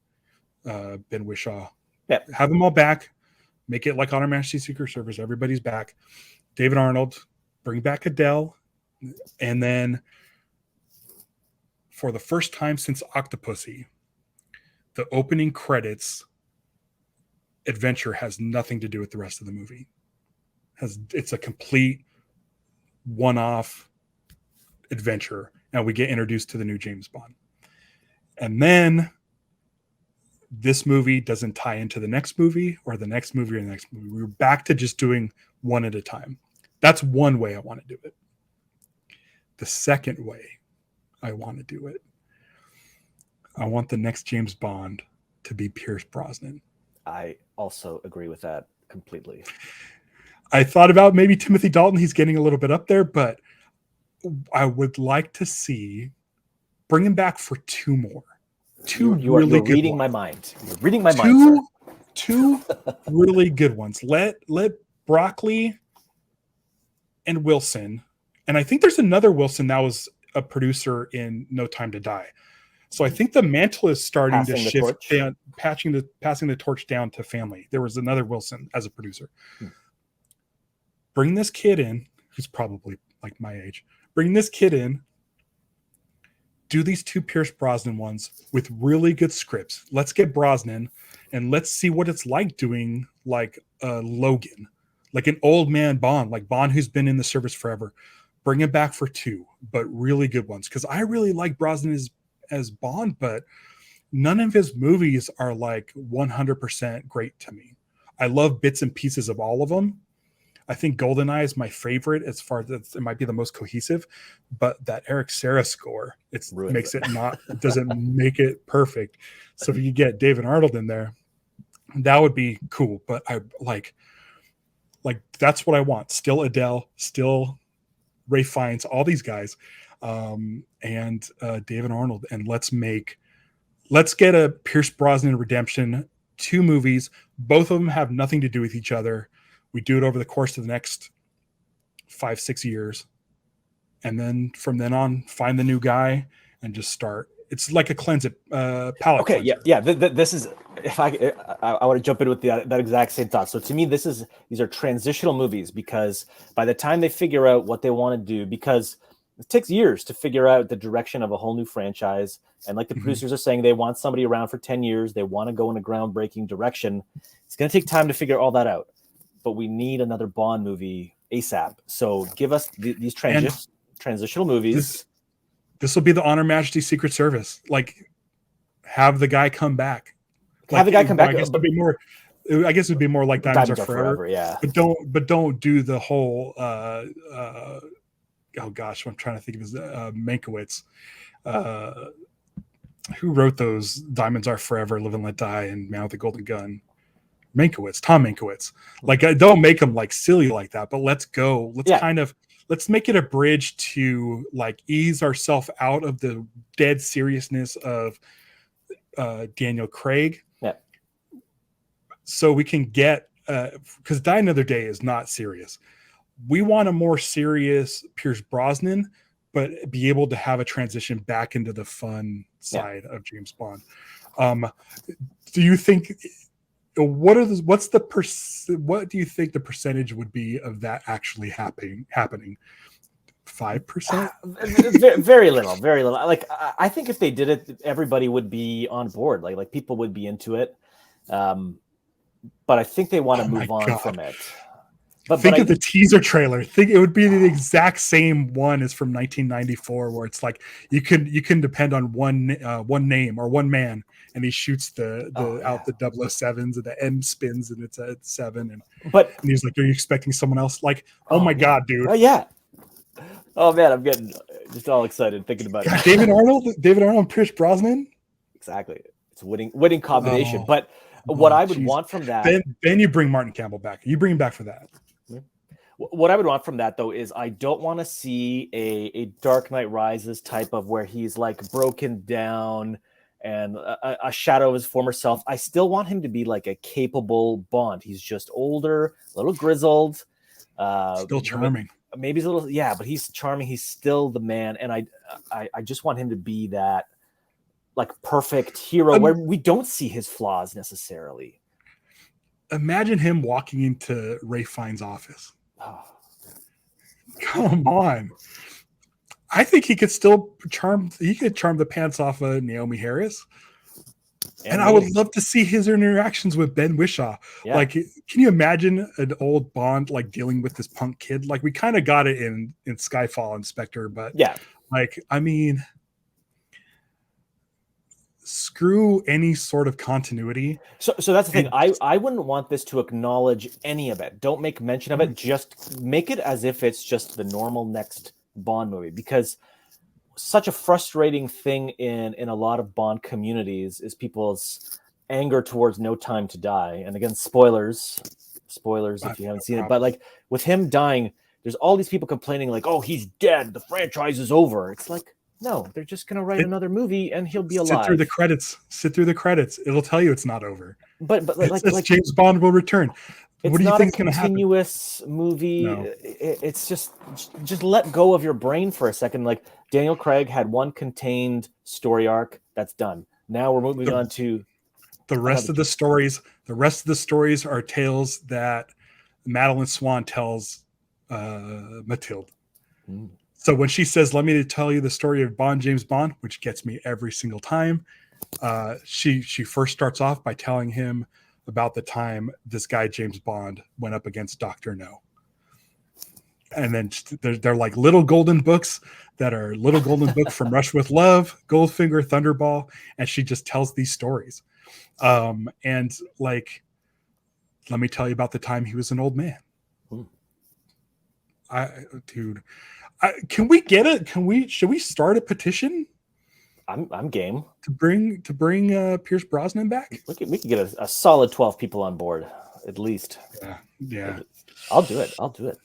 Ben Whishaw. Yep. Have them all back. Make it like Honor Majesty's Secret Service. Everybody's back. David Arnold. Bring back Adele. And then for the first time since Octopussy, the opening credits adventure has nothing to do with the rest of the movie. It's a complete one-off adventure, and we get introduced to the new James Bond. And then this movie doesn't tie into the next movie or the next movie or the next movie. We're back to just doing one at a time. That's one way I want to do it. The second way I want to do it, I want the next James Bond to be Pierce Brosnan. I also agree with that completely. I thought about maybe Timothy Dalton. He's getting a little bit up there, but I would like to bring him back for two more. You're reading my mind. You're reading my mind. Two really good ones. Let Broccoli and Wilson, and I think there's another Wilson that was a producer in No Time to Die. So I think the mantle is starting to shift down, passing the torch down to family. There was another Wilson as a producer. Bring this kid in, who's probably like my age. Bring this kid in. Do these two Pierce Brosnan ones with really good scripts. Let's get Brosnan, and let's see what it's like doing like Logan, like an old man Bond, like Bond who's been in the service forever. Bring him back for two, but really good ones. Because I really like Brosnan as Bond, but none of his movies are like 100% great to me. I love bits and pieces of all of them. I think Goldeneye is my favorite as far as it might be the most cohesive, but that Eric Serra score, doesn't make it perfect. So if you get David Arnold in there, that would be cool. But I like that's what I want. Still Adele, still Ray Fiennes, all these guys, and David Arnold, and let's make let's get a Pierce Brosnan redemption, 2 movies. Both of them have nothing to do with each other. We do it over the course of the next 5-6 years. And then from then on, find the new guy and just start. It's like a palate okay, cleanser. yeah. This is, if I want to jump in with that exact same thought. So to me, these are transitional movies, because by the time they figure out what they want to do, because it takes years to figure out the direction of a whole new franchise. And like the producers are saying, they want somebody around for 10 years. They want to go in a groundbreaking direction. It's going to take time to figure all that out. But we need another Bond movie ASAP. So give us these transitional movies. This will be the Honor Majesty Secret Service. Like, have the guy come back. Have the guy come back. I guess it would be more like Diamonds Are Forever. Yeah. But don't do the whole oh gosh, I'm trying to think of his Mankiewicz. Who wrote those Diamonds Are Forever, Live and Let Die, and Man with the Golden Gun? Tom Mankiewicz. Like, don't make them like silly like that, but let's make it a bridge to like ease ourselves out of the dead seriousness of Daniel Craig. Yeah. So we can get, because Die Another Day is not serious. We want a more serious Pierce Brosnan, but be able to have a transition back into the fun side of James Bond. Do you think, what do you think the percentage would be of that actually happening? 5%? Very little. Like, I think if they did it, everybody would be on board. Like people would be into it. But I think they want to move on from it. But think of the teaser trailer. Think it would be the exact same one as from 1994, where it's like you can depend on one name or one man, and he shoots the 007s and the M spins and it's at 7, and he's like, "Are you expecting someone else?" Like, oh my god, dude! Oh yeah. Oh man, I'm getting just all excited thinking about it. David Arnold, and Pierce Brosnan. Exactly, it's a winning combination. But what I would want from that, then you bring Martin Campbell back. You bring him back for that. What I would want from that, though, is I don't want to see a Dark Knight Rises type of where he's like broken down and a shadow of his former self. I still want him to be like a capable Bond. He's just older, a little grizzled, still charming. Maybe he's a little, but he's charming. He's still the man, and I just want him to be that like perfect hero where we don't see his flaws necessarily. Imagine him walking into Ray Fiennes' office. Oh. Come on. I think he could still charm the pants off of Naomi Harris. And I would love to see his interactions with Ben Whishaw. Yeah. Like, can you imagine an old Bond like dealing with this punk kid? Like, we kind of got it in Skyfall and Spectre, but like, I mean, screw any sort of continuity. So that's the thing. I wouldn't want this to acknowledge any of it. Don't make mention of it. Just make it as if it's just the normal next Bond movie, because such a frustrating thing in a lot of Bond communities is people's anger towards No Time to Die. And again, spoilers if you haven't seen it. But like with him dying, there's all these people complaining like, oh, he's dead, the franchise is over. It's like, no, they're just going to write another movie and he'll be alive. Sit through the credits. It'll tell you it's not over. But like James Bond will return. What do you think is going to happen? It's not a continuous movie. No. It's just let go of your brain for a second. Like Daniel Craig had one contained story arc that's done. Now we're moving on to the rest of the stories. The rest of the stories are tales that Madeline Swan tells Mathilde. Mm. So when she says, "Let me tell you the story of James Bond," which gets me every single time, she first starts off by telling him about the time this guy James Bond went up against Dr. No. And then they're like little golden books that are Little Golden Book from Rush with Love, Goldfinger, Thunderball, and she just tells these stories. And like, let me tell you about the time he was an old man. Ooh. Can we get it? Should we start a petition? I'm game to bring Pierce Brosnan back. We could get a solid 12 people on board at least. Yeah. I'll do it.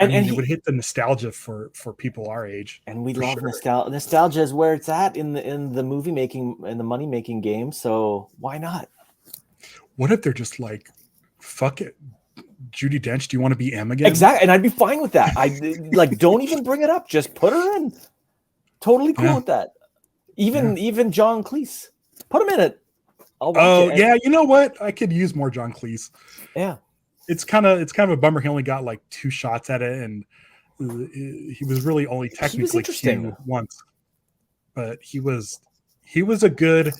it would hit the nostalgia for people our age. And we love nostalgia. Nostalgia is where it's at in the movie making and the money making game. So why not? What if they're just like, fuck it, Judi Dench, do you want to be M again? Exactly, and I'd be fine with that. I like, don't even bring it up. Just put her in. Totally cool with that. Even John Cleese, put him in it. I'll watch it. Yeah, you know what? I could use more John Cleese. Yeah, it's kind of a bummer. He only got like 2 shots at it, and he was really only technically Q once. But he was a good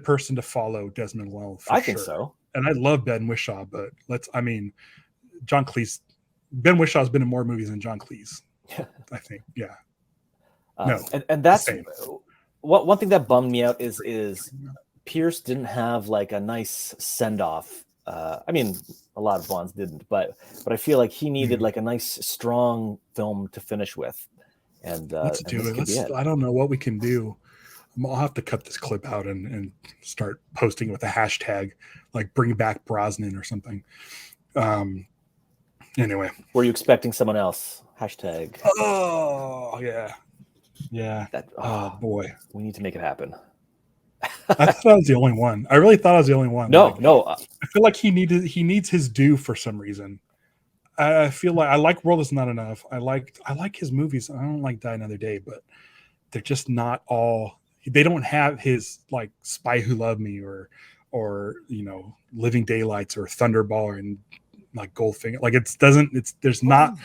person to follow, Desmond Llewellyn. I think so. And I love Ben Whishaw, but John Cleese. Ben Wishaw's been in more movies than John Cleese. I think, yeah. No, and that's one thing that bummed me out is Pierce didn't have like a nice send off. I mean, a lot of Bonds didn't, but I feel like he needed like a nice, strong film to finish with. And let's do it. I don't know what we can do. I'll have to cut this clip out and start posting with a hashtag like "Bring Back Brosnan" or something. Anyway, were you expecting someone else? Hashtag. Oh yeah. Oh boy, we need to make it happen. I thought I was the only one. I really thought I was the only one. No. I feel like he needs his due for some reason. I feel like I like World Is Not Enough. I like his movies. I don't like Die Another Day, but they're just not all. They don't have his like Spy Who Loved Me or Living Daylights or Thunderball and like Goldfinger. Like there's not.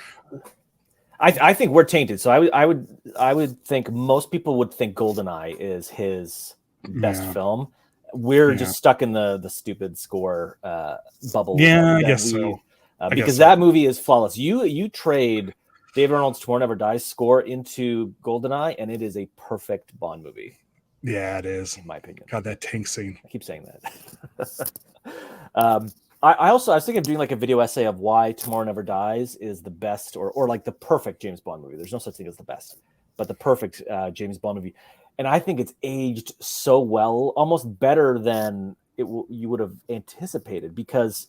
I think we're tainted. So I would think most people would think Goldeneye is his best film. We're just stuck in the stupid score bubble. Yeah, I guess so. Because that movie is flawless. You trade David Arnold's Tomorrow Never Dies score into Goldeneye, and it is a perfect Bond movie. Yeah, it is. In my opinion. God, that tank scene. I keep saying that. I was thinking of doing like a video essay of why Tomorrow Never Dies is the best or like the perfect James Bond movie. There's no such thing as the best, but the perfect James Bond movie. And I think it's aged so well, almost better than you would have anticipated, because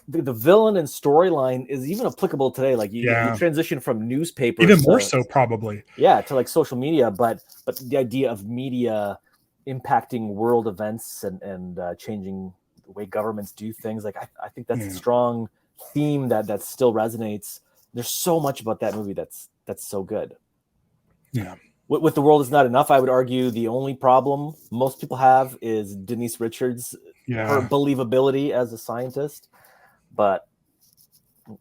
the villain and storyline is even applicable today. Like you transition from newspapers, even more so probably. Yeah, to like social media, but the idea of media impacting world events and changing the way governments do things. Like I think that's a strong theme that still resonates. There's so much about that movie that's so good. Yeah. With The World Is Not Enough, I would argue the only problem most people have is Denise Richards, her believability as a scientist. But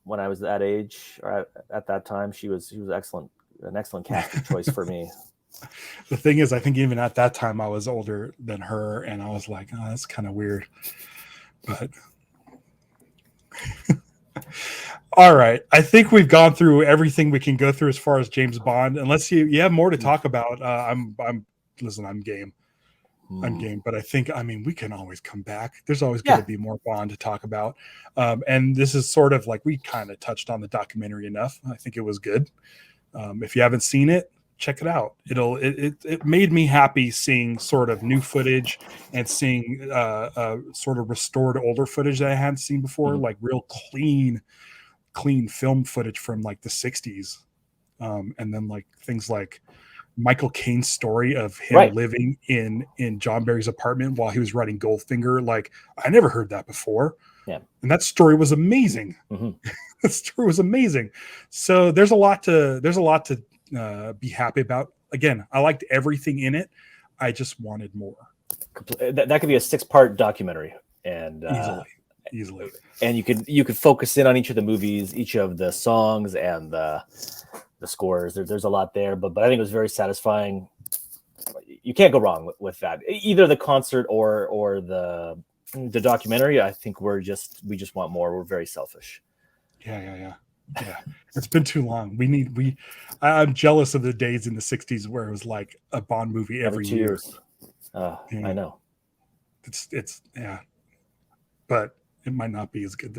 when I was that age, or at that time, she was excellent, an excellent casting choice for me. The thing is, I think even at that time, I was older than her, and I was like, oh, that's kind of weird. But all right, I think we've gone through everything we can go through as far as James Bond. Unless you have more to talk about, I'm game. I'm game, but I mean, we can always come back. There's always going to be more Bond to talk about. And this is sort of like, we kind of touched on the documentary enough. I think it was good. If you haven't seen it, check it out. It made me happy seeing sort of new footage and seeing sort of restored older footage that I hadn't seen before, like real clean film footage from like the 60s. And then like things like Michael Caine's story of him living in John Barry's apartment while he was writing Goldfinger. Like, I never heard that before. Yeah. And that story was amazing. That story was amazing. So there's a lot to be happy about. Again, I liked everything in it. I just wanted more. That could be a 6-part documentary, and easily. And you could focus in on each of the movies, each of the songs, and the scores. There's a lot there, but I think it was very satisfying. You can't go wrong with that. Either the concert or the documentary. I think we just want more. We're very selfish. Yeah. It's been too long. I'm jealous of the days in the 60s where it was like a Bond movie every 2 year. years. I know. It's but it might not be as good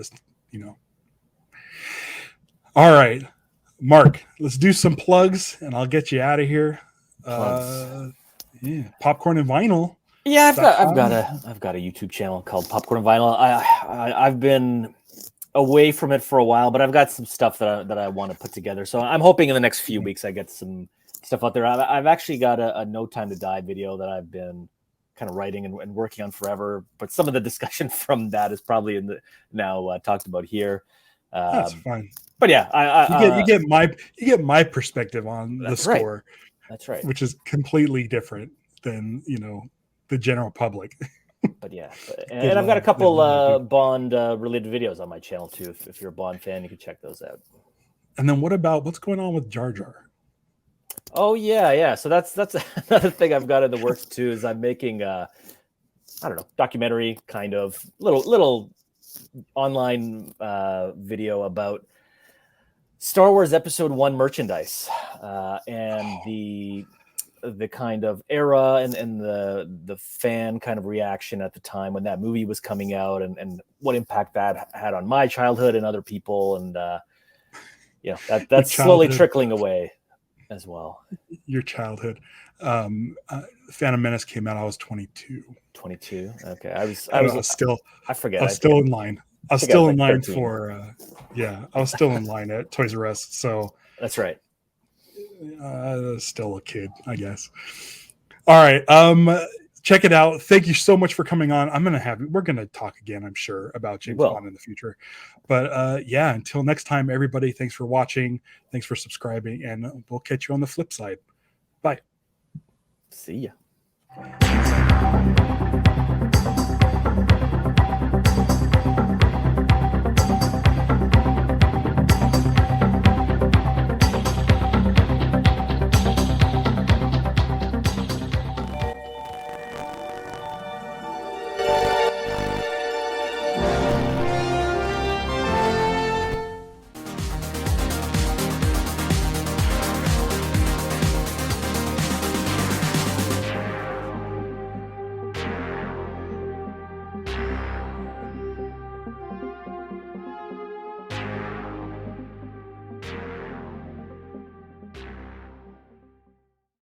All right, Mark, let's do some plugs and I'll get you out of here. Popcorn and Vinyl. Yeah, I've got a YouTube channel called Popcorn and Vinyl. I've been away from it for a while, but I've got some stuff that I want to put together. So I'm hoping in the next few weeks I get some stuff out there. I've actually got a No Time to Die video that I've been kind of writing and working on forever, but some of the discussion from that is probably now talked about here. That's fine. But yeah, you get my perspective on the score. Right. That's right. Which is completely different than the general public. But yeah, and I've got a couple Bond related videos on my channel too. If you're a Bond fan, you can check those out. And then what's going on with Jar Jar? Oh yeah. So that's another thing I've got in the works too. Is I'm making I don't know, documentary kind of little online video about Star Wars Episode 1 merchandise and the kind of era and the fan kind of reaction at the time when that movie was coming out and what impact that had on my childhood and other people, and that's slowly trickling away as well. Your childhood. Phantom Menace came out, I was 22. 22. Okay. I forget. I was still in line. I was still in line 13. I was still in line at Toys R Us. So that's right. Still a kid, I guess. All right. Check it out. Thank you so much for coming on. We're going to talk again, I'm sure, about James Bond in the future. But until next time, everybody, thanks for watching. Thanks for subscribing, and we'll catch you on the flip side. Bye. See ya.